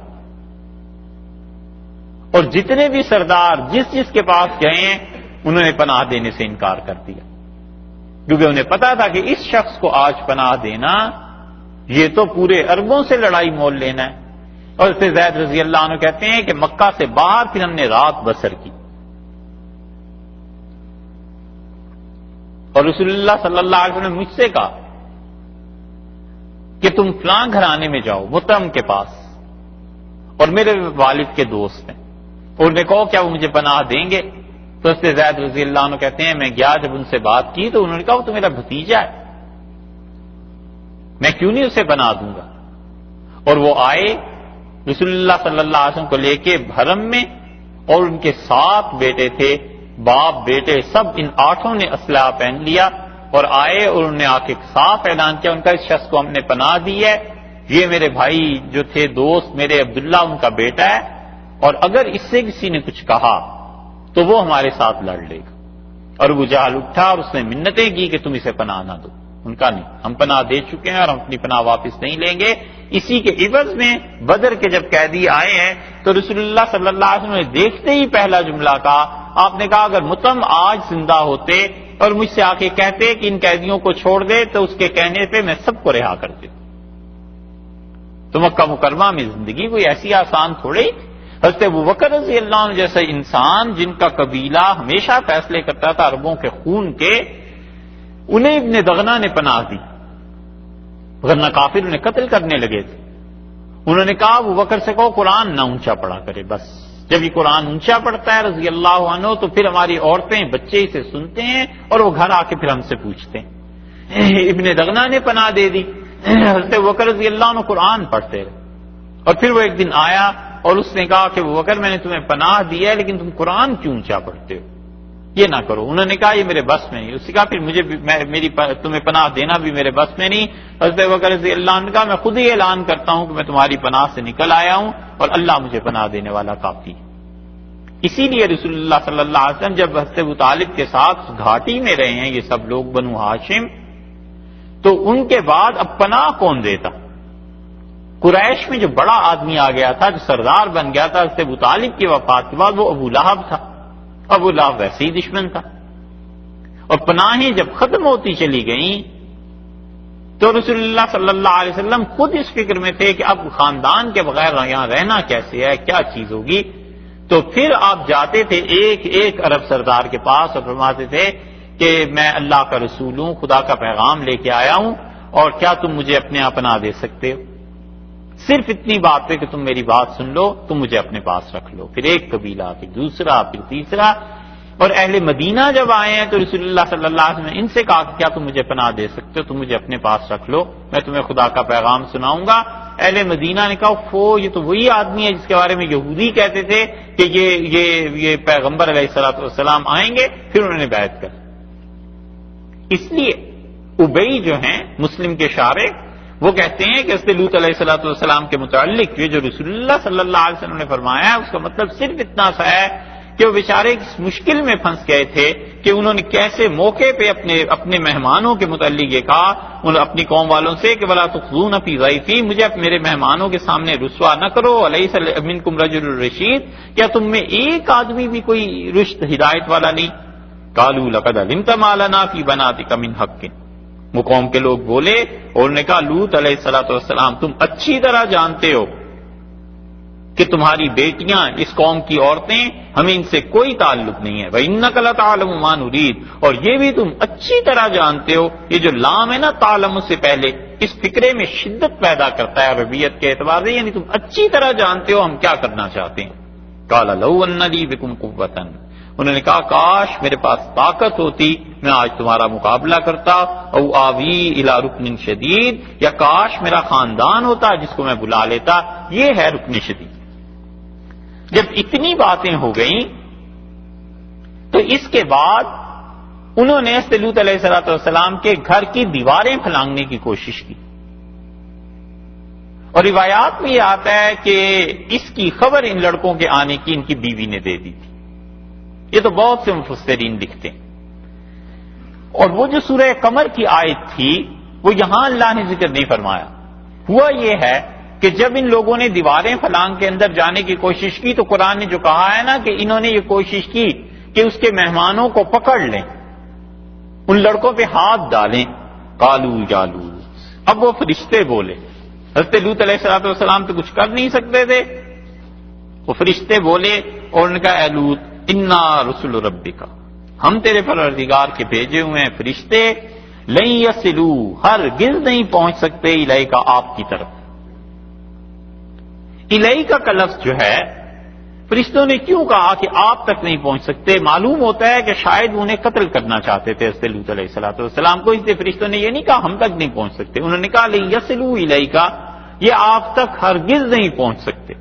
اور جتنے بھی سردار جس کے پاس گئے ہیں انہوں نے پناہ دینے سے انکار کر دیا، کیونکہ انہیں پتا تھا کہ اس شخص کو آج پناہ دینا یہ تو پورے اربوں سے لڑائی مول لینا ہے۔ اور اس سے زید رضی اللہ عنہ کہتے ہیں کہ مکہ سے باہر پھر ہم نے رات بسر کی، اور رسول اللہ صلی اللہ علیہ وسلم نے مجھ سے کہا کہ تم فلاں گھرانے میں جاؤ مطعم کے پاس، اور میرے والد کے دوست ہیں، اور انہیں کہو کیا وہ مجھے پناہ دیں گے؟ تو اس سے زید رضی اللہ عنہ کہتے ہیں میں گیا، جب ان سے بات کی تو انہوں نے کہا وہ تو میرا بھتیجا ہے، میں کیوں نہیں اسے پناہ دوں گا؟ اور وہ آئے رسول اللہ صلی اللہ علیہ وسلم کو لے کے حرم میں، اور ان کے 7 بیٹے تھے، باپ بیٹے سب، ان 8 نے اسلحہ پہن لیا اور آئے، اور انہوں نے آ کے صاف اعلان کیا ان کا اس شخص کو ہم نے پناہ دی ہے، یہ میرے بھائی جو تھے دوست میرے عبداللہ ان کا بیٹا ہے، اور اگر اس سے کسی نے کچھ کہا تو وہ ہمارے ساتھ لڑ لے گا۔ اور ابو جہل اٹھا اور اس نے منتیں کی کہ تم اسے پناہ نہ دو، ان کا نہیں، ہم پناہ دے چکے ہیں اور ہم اپنی پناہ واپس نہیں لیں گے۔ اسی کے عوض میں بدر کے جب قیدی آئے ہیں تو رسول اللہ صلی اللہ علیہ وسلم نے دیکھتے ہی پہلا جملہ کہا، آپ نے کہا اگر مطعم آج زندہ ہوتے اور مجھ سے آ کے کہتے کہ ان قیدیوں کو چھوڑ دے تو اس کے کہنے پہ میں سب کو رہا کر دیتا۔ تو مکہ مکرمہ میں زندگی کوئی ایسی آسان تھوڑی، حضرت ابوبکر رضی اللہ عنہ جیسا انسان جن کا قبیلہ ہمیشہ فیصلے کرتا تھا عربوں کے خون کے، انہیں ابن دغنہ نے پناہ دی، ورنہ کافر انہیں قتل کرنے لگے تھے۔ انہوں نے کہا ابوبکر سے کہو قرآن نہ اونچا پڑھا کرے، بس جب یہ قرآن اونچا پڑھتا ہے رضی اللہ عنہ تو پھر ہماری عورتیں بچے اسے سنتے ہیں اور وہ گھر آ کے پھر ہم سے پوچھتے ہیں۔ ابن دغنہ نے پناہ دے دی، حضرت ابوبکر رضی اللہ عنہ قرآن پڑھتے رہے، اور پھر وہ ایک دن آیا اور اس نے کہا کہ ابوبکر میں نے تمہیں پناہ دی ہے لیکن تم قرآن کیوں اونچا پڑھتے ہو، یہ نہ کرو۔ انہوں نے کہا یہ میرے بس میں نہیں، اس نے کہا پھر مجھے تمہیں پناہ دینا بھی میرے بس میں نہیں۔ حضرت ابوبکر رضی اللہ عنہ نے کہا میں خود ہی اعلان کرتا ہوں کہ میں تمہاری پناہ سے نکل آیا ہوں اور اللہ مجھے پناہ دینے والا کافی ہے۔ اسی لیے رسول اللہ صلی اللہ علیہ وسلم جب حضرت ابو طالب کے ساتھ گھاٹی میں رہے ہیں یہ سب لوگ بنو ہاشم، تو ان کے بعد اب پناہ کون دیتا؟ قریش میں جو بڑا آدمی آ گیا تھا، جو سردار بن گیا تھا حضرت ابو طالب کی وفات کے بعد، وہ ابو لہب تھا۔ ابو لہب ویسے ہی دشمن تھا، اور پناہیں جب ختم ہوتی چلی گئیں تو رسول اللہ صلی اللہ علیہ وسلم خود اس فکر میں تھے کہ اب خاندان کے بغیر یہاں رہنا کیسے ہے، کیا چیز ہوگی۔ تو پھر آپ جاتے تھے ایک ایک عرب سردار کے پاس اور فرماتے تھے کہ میں اللہ کا رسول ہوں، خدا کا پیغام لے کے آیا ہوں، اور کیا تم مجھے اپنے یہاں پناہ دے سکتے ہو؟ صرف اتنی بات ہے کہ تم میری بات سن لو، تم مجھے اپنے پاس رکھ لو۔ پھر ایک قبیلہ، پھر دوسرا، پھر تیسرا، اور اہل مدینہ جب آئے ہیں تو رسول اللہ صلی اللہ علیہ وسلم نے ان سے کہا کہ کیا تم مجھے پناہ دے سکتے ہو؟ تم مجھے اپنے پاس رکھ لو، میں تمہیں خدا کا پیغام سناؤں گا۔ اہل مدینہ نے کہا یہ تو وہی آدمی ہے جس کے بارے میں یہودی کہتے تھے کہ یہ پیغمبر علیہ الصلوۃ والسلام آئیں گے۔ پھر انہوں نے بیعت کر۔ اس لیے ابئی جو ہیں مسلم کے شارح، وہ کہتے ہیں کہ حضرت لوط علیہ الصلوۃ والسلام کے متعلق یہ جو رسول اللہ صلی اللہ علیہ وسلم نے فرمایا ہے، اس کا مطلب صرف اتنا سا ہے کہ وہ بیچارے اس مشکل میں پھنس گئے تھے کہ انہوں نے کیسے موقع پہ اپنے مہمانوں کے متعلق یہ کہا اپنی قوم والوں سے کہ ولا تخزون فی ضیفی، مجھے میرے مہمانوں کے سامنے رسوا نہ کرو، الیس منکم رجل رشید، کیا تم میں ایک آدمی بھی کوئی رشد ہدایت والا نہیں؟ قالوا لقد علمت ما لنا فی بناتک من حق، وہ قوم کے لوگ بولے اور نے کہا لوط علیہ الصلوۃ والسلام تم اچھی طرح جانتے ہو کہ تمہاری بیٹیاں اس قوم کی عورتیں، ہمیں ان سے کوئی تعلق نہیں ہے۔ وَإِنَّكَ لَتَعْلَمُ مَا نُرِيدُ، اور یہ بھی تم اچھی طرح جانتے ہو، یہ جو لام ہے نا تعلم سے پہلے، اس فکرے میں شدت پیدا کرتا ہے عربیت کے اعتبار سے، یعنی تم اچھی طرح جانتے ہو ہم کیا کرنا چاہتے ہیں۔ قَالَ لَوْ أَنَّ لِي بِكُمْ قُوَّةً، انہوں نے کہا کاش میرے پاس طاقت ہوتی، میں آج تمہارا مقابلہ کرتا، او آوی الی رکن شدید، یا کاش میرا خاندان ہوتا جس کو میں بلا لیتا۔ یہ ہے رکن شدید۔ جب اتنی باتیں ہو گئیں تو اس کے بعد انہوں نے حضرت لوط علیہ السلام کے گھر کی دیواریں پھلانگنے کی کوشش کی، اور روایات میں یہ آتا ہے کہ اس کی خبر ان لڑکوں کے آنے کی ان کی بیوی نے دے دی تھی۔ یہ تو بہت سے مفسرین لکھتے ہیں۔ اور وہ جو سورہ قمر کی آیت تھی وہ یہاں اللہ نے ذکر نہیں فرمایا۔ ہوا یہ ہے کہ جب ان لوگوں نے دیواریں پھلانگ کے اندر جانے کی کوشش کی تو قرآن نے جو کہا ہے نا کہ انہوں نے یہ کوشش کی کہ اس کے مہمانوں کو پکڑ لیں، ان لڑکوں پہ ہاتھ ڈالیں۔ قالوا یا لوط، اب وہ فرشتے بولے، حضرت لوط علیہ السلام تو کچھ کر نہیں سکتے تھے، وہ فرشتے بولے اور ان کا اے لوط انا رسول ربک، ہم تیرے پروردگار کے بھیجے ہوئے ہیں فرشتے، لن یصلوا، ہرگز نہیں پہنچ سکتے الیک، آپ کی طرف۔ الیک کا لفظ جو ہے فرشتوں نے کیوں کہا کہ آپ تک نہیں پہنچ سکتے؟ معلوم ہوتا ہے کہ شاید انہیں قتل کرنا چاہتے تھے حضرت لوط علیہ السلام کو، اس لیے فرشتوں نے یہ نہیں کہا ہم تک نہیں پہنچ سکتے، انہوں نے کہا لن یصلوا الیک، یہ آپ تک ہرگز نہیں پہنچ سکتے۔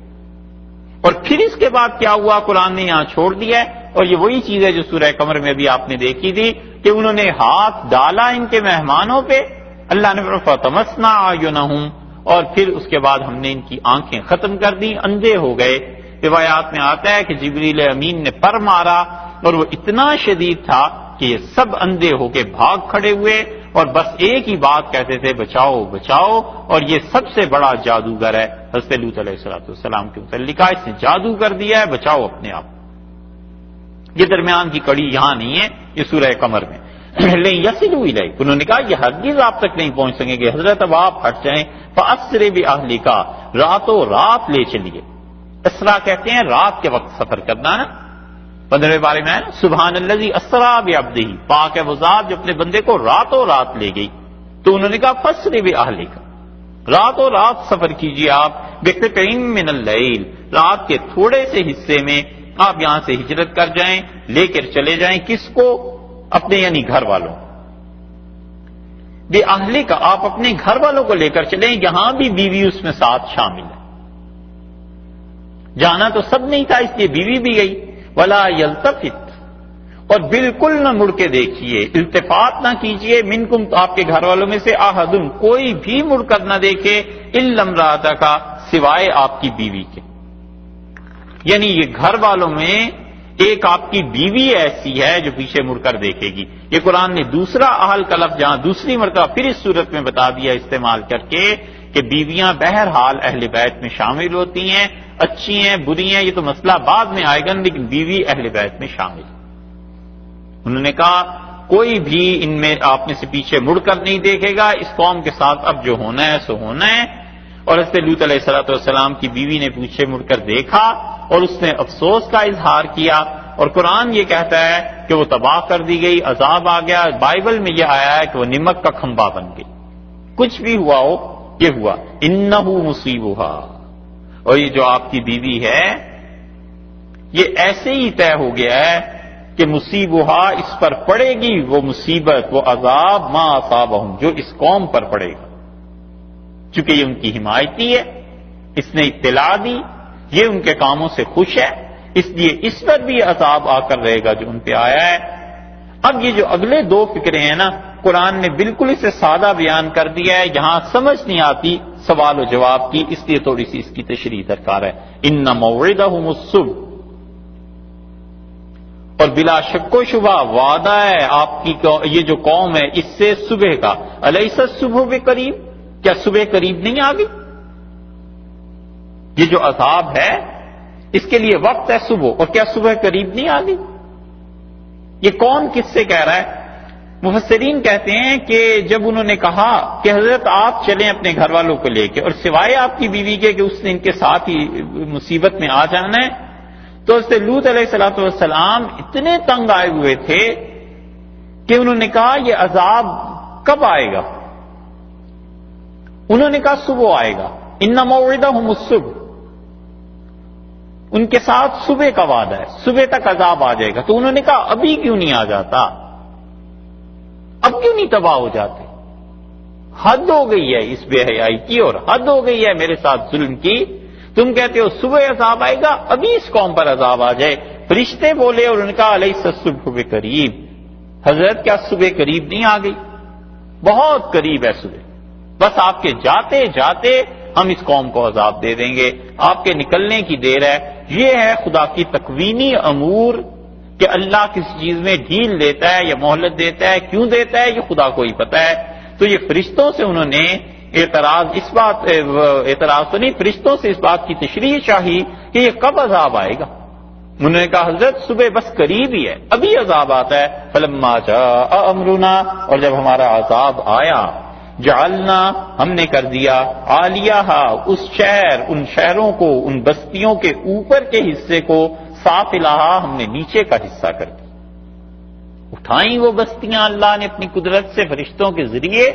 اور پھر اس کے بعد کیا ہوا قرآن نے یہاں چھوڑ دیا ہے، اور یہ وہی چیز ہے جو سورہ قمر میں بھی آپ نے دیکھی تھی کہ انہوں نے ہاتھ ڈالا ان کے مہمانوں پہ، اللہ نے فَطَمَسْنَا أَعْيُنَهُمْ، اور پھر اس کے بعد ہم نے ان کی آنکھیں ختم کر دی، اندھے ہو گئے۔ روایات میں آتا ہے کہ جبریل امین نے پر مارا اور وہ اتنا شدید تھا کہ یہ سب اندھے ہو کے بھاگ کھڑے ہوئے اور بس ایک ہی بات کہتے تھے بچاؤ بچاؤ، اور یہ سب سے بڑا جادوگر ہے حضرت لوط علیہ السلام کے متعلق، اس نے جادو کر دیا ہے، بچاؤ اپنے آپ۔ یہ درمیان کی کڑی یہاں نہیں ہے، یہ سورہ قمر میں لن یصلوا الیک، انہوں نے کہا یہ ہرگز آپ تک نہیں پہنچ سکیں گے، حضرت اب آپ ہٹ جائیں، فاسر باہلک، راتوں رات لے چلیے۔ اسرا کہتے ہیں رات کے وقت سفر کرنا نا، 15ویں بارے میں ہے نا سبحان الذی اسرا بعبدہ، پاک ہے وہ ذات جو اپنے بندے کو راتوں رات لے گئی۔ تو انہوں نے کہا فاسر باہلک، راتوں رات سفر کیجیے آپ، بقطع من اللیل، رات کے تھوڑے سے حصے میں آپ یہاں سے ہجرت کر جائیں، لے کر چلے جائیں کس کو؟ اپنے یعنی گھر والوں، بے اہلک، آپ اپنے گھر والوں کو لے کر چلیں، یہاں بھی بیوی اس میں ساتھ شامل ہے، جانا تو سب نہیں تھا اس لیے بیوی بھی گئی۔ ولا یلتفت، اور بالکل نہ مڑ کے دیکھیے، التفات نہ کیجیے، منکم، تو آپ کے گھر والوں میں سے، احد، کوئی بھی مڑ کر نہ دیکھے، الا امرأتک، سوائے آپ کی بیوی کے، یعنی یہ گھر والوں میں ایک آپ کی بیوی ایسی ہے جو پیچھے مڑ کر دیکھے گی۔ یہ قرآن نے دوسرا اہل کا لفظ جہاں دوسری مرتبہ پھر اس صورت میں بتا دیا استعمال کر کے کہ بیویاں بہرحال اہل بیت میں شامل ہوتی ہیں، اچھی ہیں بری ہیں یہ تو مسئلہ بعد میں آئے گا، لیکن بیوی اہل بیت میں شامل۔ انہوں نے کہا کوئی بھی ان میں آپ میں سے پیچھے مڑ کر نہیں دیکھے گا، اس قوم کے ساتھ اب جو ہونا ہے سو ہونا ہے۔ اور حضرت لوط علیہ السلام کی بیوی نے پیچھے مڑ کر دیکھا اور اس نے افسوس کا اظہار کیا، اور قرآن یہ کہتا ہے کہ وہ تباہ کر دی گئی، عذاب آ گیا۔ بائبل میں یہ آیا ہے کہ وہ نمک کا کھمبا بن گئی۔ کچھ بھی ہوا ہو، یہ ہوا۔ انہ مصیبھا، اور یہ جو آپ کی بیوی ہے یہ ایسے ہی طے ہو گیا ہے کہ مصیبھا، اس پر پڑے گی وہ مصیبت، وہ عذاب، ما اصابہم، جو اس قوم پر پڑے گا۔ چونکہ یہ ان کی حمایتی ہے، اس نے اطلاع دی، یہ ان کے کاموں سے خوش ہے، اس لیے اس پر بھی عذاب آ کر رہے گا جو ان پہ آیا ہے۔ اب یہ جو اگلے دو فکرے ہیں نا، قرآن نے بالکل اسے سادہ بیان کر دیا ہے، یہاں سمجھ نہیں آتی سوال و جواب کی، اس لیے تھوڑی سی اس کی تشریح درکار ہے۔ ان موعدہم الصبح، اور بلا شک و شبہ وعدہ ہے آپ کی یہ جو قوم ہے اس سے صبح کا۔ الیس الصبح بقریب، کیا صبح قریب نہیں آ گئی؟ یہ جو عذاب ہے اس کے لیے وقت ہے صبح، اور کیا صبح قریب نہیں آ گئی؟ یہ کون کس سے کہہ رہا ہے؟ مفسرین کہتے ہیں کہ جب انہوں نے کہا کہ حضرت آپ چلیں اپنے گھر والوں کو لے کے، اور سوائے آپ کی بیوی کے کہ اس نے ان کے ساتھ ہی مصیبت میں آ جانا ہے، تو حضرت لوط علیہ السلام اتنے تنگ آئے ہوئے تھے کہ انہوں نے کہا یہ عذاب کب آئے گا؟ انہوں نے کہا صبح آئے گا۔ ان موعدہم الصبح، ان کے ساتھ صبح کا وعدہ ہے، صبح تک عذاب آ جائے گا۔ تو انہوں نے کہا ابھی کیوں نہیں آ جاتا، اب کیوں نہیں تباہ ہو جاتے؟ حد ہو گئی ہے اس بے حیائی کی، اور حد ہو گئی ہے میرے ساتھ ظلم کی۔ تم کہتے ہو صبح عذاب آئے گا، ابھی اس قوم پر عذاب آ جائے۔ فرشتے بولے اور ان کا الیس الصبح بقریب، حضرت کیا صبح قریب نہیں آ گئی؟ بہت قریب ہے صبح، بس آپ کے جاتے جاتے ہم اس قوم کو عذاب دے دیں گے، آپ کے نکلنے کی دیر ہے۔ یہ ہے خدا کی تکوینی امور کہ اللہ کسی چیز میں ڈھیل دیتا ہے یا مہلت دیتا ہے، کیوں دیتا ہے یہ خدا کو ہی پتہ ہے۔ تو یہ فرشتوں سے انہوں نے اعتراض تو نہیں، فرشتوں سے اس بات کی تشریح چاہی کہ یہ کب عذاب آئے گا؟ انہوں نے کہا حضرت صبح بس قریب ہی ہے، ابھی عذاب آتا ہے۔ فلما جاء امرنا، اور جب ہمارا عذاب آیا، جعلنا، ہم نے کر دیا، عالیہا، اس شہر، ان شہروں کو، ان بستیوں کے اوپر کے حصے کو، سافلہا، ہم نے نیچے کا حصہ کر دیا۔ اٹھائیں وہ بستیاں اللہ نے اپنی قدرت سے فرشتوں کے ذریعے،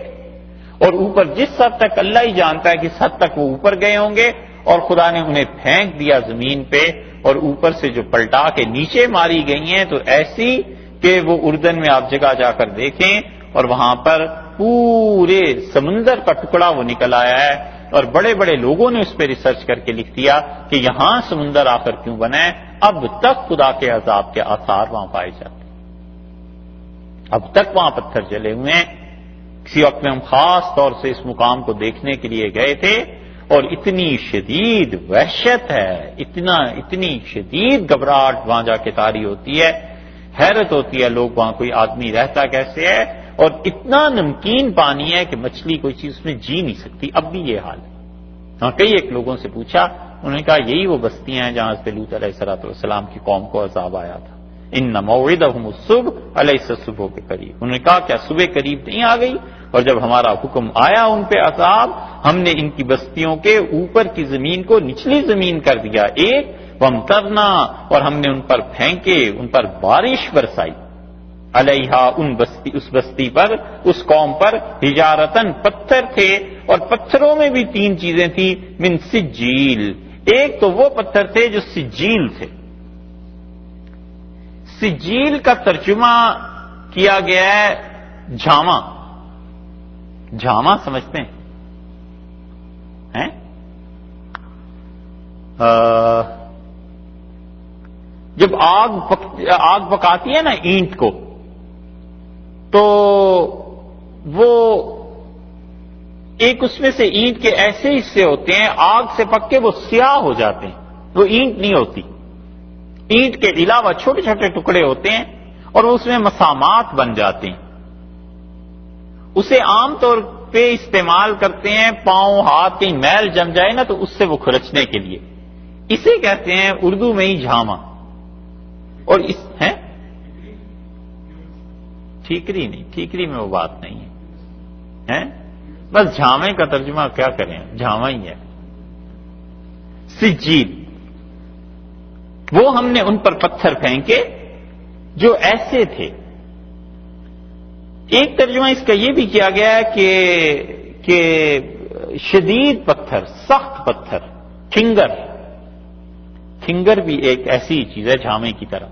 اور اوپر جس حد تک اللہ ہی جانتا ہے کس حد تک وہ اوپر گئے ہوں گے، اور خدا نے انہیں پھینک دیا زمین پہ، اور اوپر سے جو پلٹا کے نیچے ماری گئی ہیں تو ایسی کہ وہ اردن میں آپ جگہ جا کر دیکھیں اور وہاں پر پورے سمندر کا ٹکڑا وہ نکل آیا ہے، اور بڑے بڑے لوگوں نے اس پہ ریسرچ کر کے لکھ دیا کہ یہاں سمندر آخر کیوں بنا ہے۔ اب تک خدا کے عذاب کے آثار وہاں پائے جاتے ہیں، اب تک وہاں پتھر جلے ہوئے ہیں۔ کسی وقت میں ہم خاص طور سے اس مقام کو دیکھنے کے لیے گئے تھے، اور اتنی شدید وحشت ہے، اتنی شدید گھبراہٹ وہاں جا کے طاری ہوتی ہے، حیرت ہوتی ہے لوگ وہاں کوئی آدمی رہتا کیسے ہے، اور اتنا نمکین پانی ہے کہ مچھلی کوئی چیز اس میں جی نہیں سکتی، اب بھی یہ حال ہے۔ ہاں، کئی ایک لوگوں سے پوچھا، انہوں نے کہا یہی وہ بستیاں ہیں جہاں حضرت لوط علیہ السلام کی قوم کو عذاب آیا تھا۔ ان موعدہم الصبح الیس الصبح بقریب، انہوں نے کہا کیا صبح قریب نہیں آ گئی؟ اور جب ہمارا حکم آیا ان پہ عذاب، ہم نے ان کی بستیوں کے اوپر کی زمین کو نچلی زمین کر دیا ایک، وامطرنا، اور ہم نے ان پر پھینکے، ان پر بارش برسائی، علیہا، اس بستی پر، اس قوم پر، حجارتن، پتھر تھے، اور پتھروں میں بھی تین چیزیں تھیں، من سجیل، ایک تو وہ پتھر تھے جو سجیل تھے۔ سجیل کا ترجمہ کیا گیا ہے جھاما، جھاما سمجھتے ہیں؟ جب آگ پکاتی ہے نا اینٹ کو، تو وہ ایک اس میں سے اینٹ کے ایسے حصے ہوتے ہیں آگ سے پک کے وہ سیاہ ہو جاتے ہیں، وہ اینٹ نہیں ہوتی، اینٹ کے علاوہ چھوٹے چھوٹے ٹکڑے ہوتے ہیں، اور اس میں مسامات بن جاتے ہیں۔ اسے عام طور پہ استعمال کرتے ہیں پاؤں ہاتھ کہیں میل جم جائے نا تو اس سے وہ کھرچنے کے لیے، اسے کہتے ہیں اردو میں ہی جھاما۔ اور اس ہے ٹھیکری نہیں، ٹھیکری میں وہ بات نہیں ہے۔ بس جھامے کا ترجمہ کیا کریں، جھاما ہی ہے۔ سجیل، وہ ہم نے ان پر پتھر پھینکے جو ایسے تھے۔ ایک ترجمہ اس کا یہ بھی کیا گیا ہے کہ شدید پتھر، سخت پتھر، کھنگر بھی ایک ایسی چیز ہے جھامے کی طرح،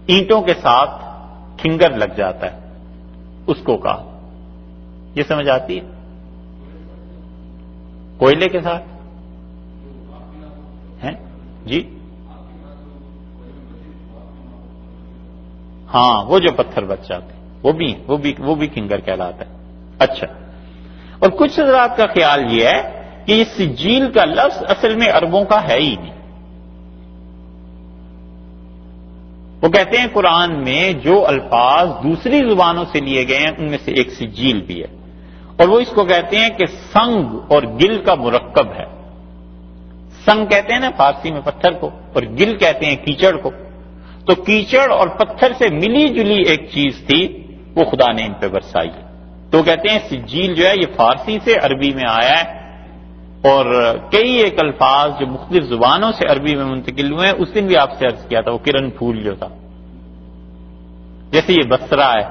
اینٹوں کے ساتھ کھنگر لگ جاتا ہے، اس کو کہا۔ یہ سمجھ آتی ہے؟ کوئلے کے ساتھ ہیں جی، ہاں وہ جو پتھر بچ جاتے ہیں وہ بھی کھنگر کہلاتا ہے۔ اچھا، اور کچھ حضرات کا خیال یہ ہے کہ یہ سجیل کا لفظ اصل میں عربوں کا ہے ہی نہیں۔ وہ کہتے ہیں قرآن میں جو الفاظ دوسری زبانوں سے لیے گئے ہیں ان میں سے ایک سجیل بھی ہے، اور وہ اس کو کہتے ہیں کہ سنگ اور گل کا مرکب ہے۔ سنگ کہتے ہیں نا فارسی میں پتھر کو، اور گل کہتے ہیں کیچڑ کو۔ تو کیچڑ اور پتھر سے ملی جلی ایک چیز تھی، وہ خدا نے ان پہ برسائی ہے۔ تو کہتے ہیں سجیل جو ہے یہ فارسی سے عربی میں آیا ہے، اور کئی ایک الفاظ جو مختلف زبانوں سے عربی میں منتقل ہوئے ہیں، اس دن بھی آپ سے عرض کیا تھا، وہ کرن پھول جو تھا، جیسے یہ بصرہ ہے،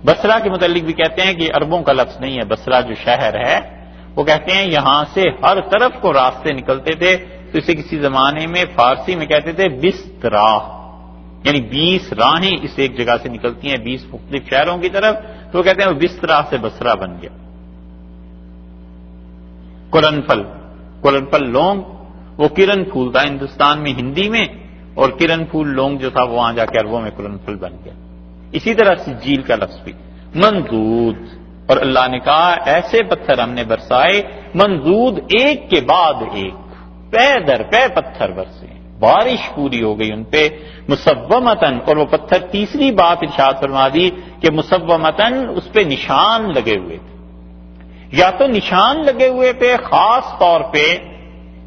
بصرہ کے متعلق بھی کہتے ہیں کہ یہ عربوں کا لفظ نہیں ہے۔ بصرہ جو شہر ہے، وہ کہتے ہیں یہاں سے ہر طرف کو راستے نکلتے تھے، تو اسے کسی زمانے میں فارسی میں کہتے تھے بسترا، یعنی 20 راہیں اس ایک جگہ سے نکلتی ہیں 20 مختلف شہروں کی طرف، تو وہ کہتے ہیں وہ بسترا سے بصرہ بن گیا۔ قرنفل لونگ، وہ کرن پھول تھا ہندوستان میں ہندی میں، اور کرن پھول لونگ جو تھا وہ وہاں جا کے عربوں میں قرنفل بن گیا۔ اسی طرح سجیل کا لفظ بھی منضود، اور اللہ نے کہا ایسے پتھر ہم نے برسائے، منضود ایک کے بعد ایک، پے در پے پتھر برسے، بارش پوری ہو گئی ان پہ، مسومتن، اور وہ پتھر تیسری بات ارشاد فرما دی کہ مسومتن، اس پہ نشان لگے ہوئے تھے، یا تو نشان لگے ہوئے تھے خاص طور پہ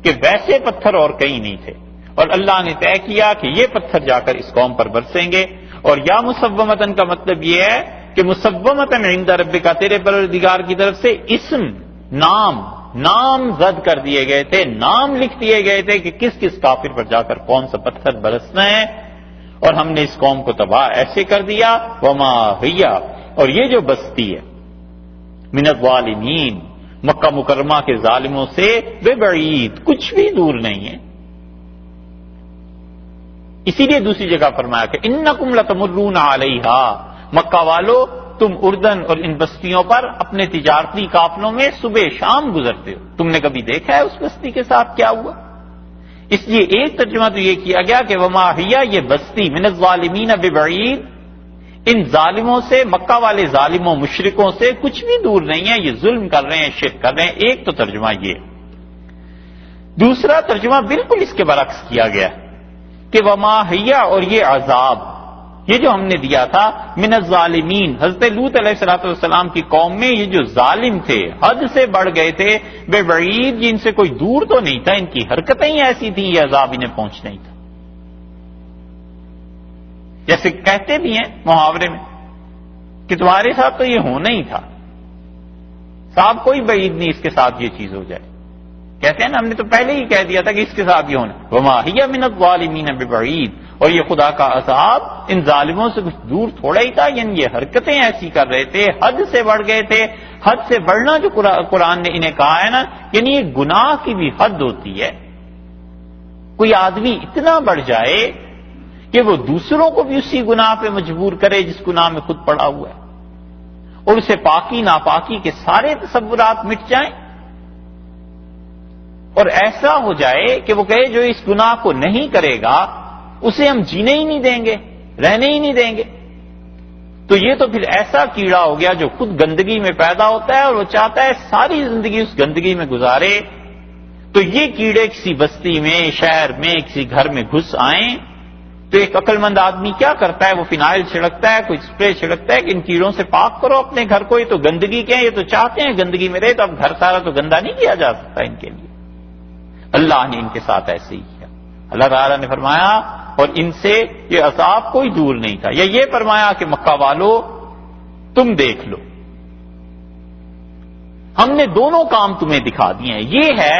کہ ویسے پتھر اور کہیں نہیں تھے، اور اللہ نے طے کیا کہ یہ پتھر جا کر اس قوم پر برسیں گے، اور یا مسومتن کا مطلب یہ ہے کہ مسومتن عند ربک، تیرے پروردگار کی طرف سے اسم، نام زد کر دیے گئے تھے، نام لکھ دیے گئے تھے کہ کس کس کافر پر جا کر کون سا پتھر برسنا ہے، اور ہم نے اس قوم کو تباہ ایسے کر دیا۔ وما ہی، اور یہ جو بستی ہے من الظالمین، مکہ مکرمہ کے ظالموں سے ببعید، کچھ بھی دور نہیں ہے۔ اسی لیے دوسری جگہ فرمایا کہ انکم لتمرون علیہا، مکہ والو تم اردن اور ان بستیوں پر اپنے تجارتی قافلوں میں صبح شام گزرتے ہو، تم نے کبھی دیکھا ہے اس بستی کے ساتھ کیا ہوا؟ اس لیے ایک ترجمہ تو یہ کیا گیا کہ وما ہی، یہ بستی من الظالمین ببعید، ان ظالموں سے، مکہ والے ظالموں مشرکوں سے کچھ بھی دور نہیں ہے، یہ ظلم کر رہے ہیں، شرک کر رہے ہیں۔ ایک تو ترجمہ یہ، دوسرا ترجمہ بالکل اس کے برعکس کیا گیا کہ وما ہی، اور یہ عذاب، یہ جو ہم نے دیا تھا من الظالمین، حضرت لوط علیہ السلام کی قوم میں یہ جو ظالم تھے، حد سے بڑھ گئے تھے، بے بعید، یہ ان سے کوئی دور تو نہیں تھا، ان کی حرکتیں ہی ایسی تھیں، یہ عذاب انہیں پہنچنا ہی تھا۔ جیسے کہتے بھی ہیں محاورے میں کہ تمہارے ساتھ تو یہ ہونا ہی تھا، صاحب کوئی بعید نہیں اس کے ساتھ یہ چیز ہو جائے، کہتے ہیں نا ہم نے تو پہلے ہی کہہ دیا تھا کہ اس کے ساتھ یہ ہونا، وما ہی من الظالمین ببعید، اور یہ خدا کا عذاب ان ظالموں سے کچھ دور تھوڑا ہی تھا، یعنی یہ حرکتیں ایسی کر رہے تھے، حد سے بڑھ گئے تھے۔ حد سے بڑھنا جو قرآن نے انہیں کہا ہے نا، یعنی یہ گناہ کی بھی حد ہوتی ہے، کوئی آدمی اتنا بڑھ جائے کہ وہ دوسروں کو بھی اسی گناہ پہ مجبور کرے جس گناہ میں خود پڑا ہوا ہے، اور اسے پاکی ناپاکی کے سارے تصورات مٹ جائیں، اور ایسا ہو جائے کہ وہ کہے جو اس گناہ کو نہیں کرے گا اسے ہم جینے ہی نہیں دیں گے، رہنے ہی نہیں دیں گے۔ تو یہ تو پھر ایسا کیڑا ہو گیا جو خود گندگی میں پیدا ہوتا ہے اور وہ چاہتا ہے ساری زندگی اس گندگی میں گزارے۔ تو یہ کیڑے کسی بستی میں، شہر میں، کسی گھر میں گھس آئیں تو ایک عقل مند آدمی کیا کرتا ہے؟ وہ فنائل چھڑکتا ہے، کوئی اسپرے چھڑکتا ہے کہ ان کیڑوں سے پاک کرو اپنے گھر کو، یہ تو گندگی کے ہیں، یہ تو چاہتے ہیں گندگی میں رہے، تو اب گھر سارا تو گندا نہیں کیا جا سکتا ان کے لیے۔ اللہ نے ان کے ساتھ ایسے ہی کیا، اللہ تعالیٰ نے فرمایا اور ان سے یہ عذاب کوئی دور نہیں تھا، یا یہ فرمایا کہ مکہ والو تم دیکھ لو، ہم نے دونوں کام تمہیں دکھا دیے ہیں. یہ ہے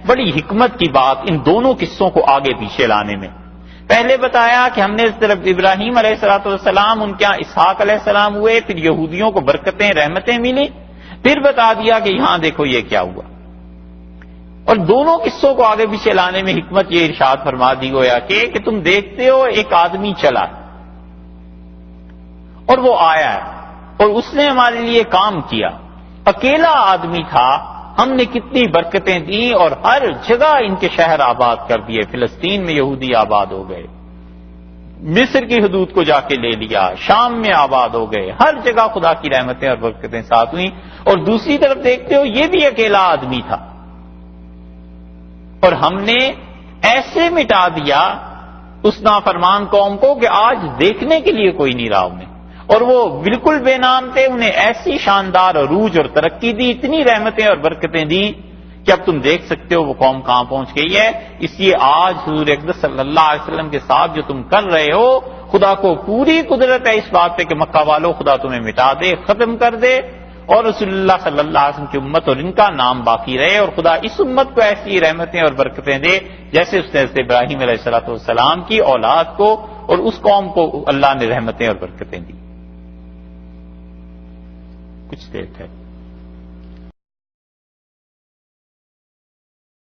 بڑی حکمت کی بات ان دونوں قصوں کو آگے پیچھے لانے میں. پہلے بتایا کہ ہم نے طرف ابراہیم علیہ السلام ان کے یہاں اسحاق علیہ السلام ہوئے، پھر یہودیوں کو برکتیں رحمتیں ملی، پھر بتا دیا کہ یہاں دیکھو یہ کیا ہوا. اور دونوں قصوں کو آگے پیچھے لانے میں حکمت یہ ارشاد فرما دی گویا کہ تم دیکھتے ہو ایک آدمی چلا اور وہ آیا ہے اور اس نے ہمارے لیے کام کیا، اکیلا آدمی تھا، ہم نے کتنی برکتیں دی اور ہر جگہ ان کے شہر آباد کر دیے. فلسطین میں یہودی آباد ہو گئے، مصر کی حدود کو جا کے لے لیا، شام میں آباد ہو گئے، ہر جگہ خدا کی رحمتیں اور برکتیں ساتھ ہوئیں. اور دوسری طرف دیکھتے ہو یہ بھی اکیلا آدمی تھا اور ہم نے ایسے مٹا دیا اس نافرمان قوم کو کہ آج دیکھنے کے لیے کوئی نہیں رہا انہیں، اور وہ بالکل بے نام تھے. انہیں ایسی شاندار عروج اور ترقی دی، اتنی رحمتیں اور برکتیں دی کہ اب تم دیکھ سکتے ہو وہ قوم کہاں پہنچ گئی ہے. اس لیے آج حضور اقدس صلی اللہ علیہ وسلم کے ساتھ جو تم کر رہے ہو، خدا کو پوری قدرت ہے اس بات پہ کہ مکہ والوں خدا تمہیں مٹا دے، ختم کر دے، اور رسول اللہ صلی اللہ علیہ وسلم کی امت اور ان کا نام باقی رہے، اور خدا اس امت کو ایسی رحمتیں اور برکتیں دے جیسے اس نے حضرت ابراہیم علیہ السلام کی اولاد کو اور اس قوم کو اللہ نے رحمتیں اور برکتیں دی. کچھ دیر ہے.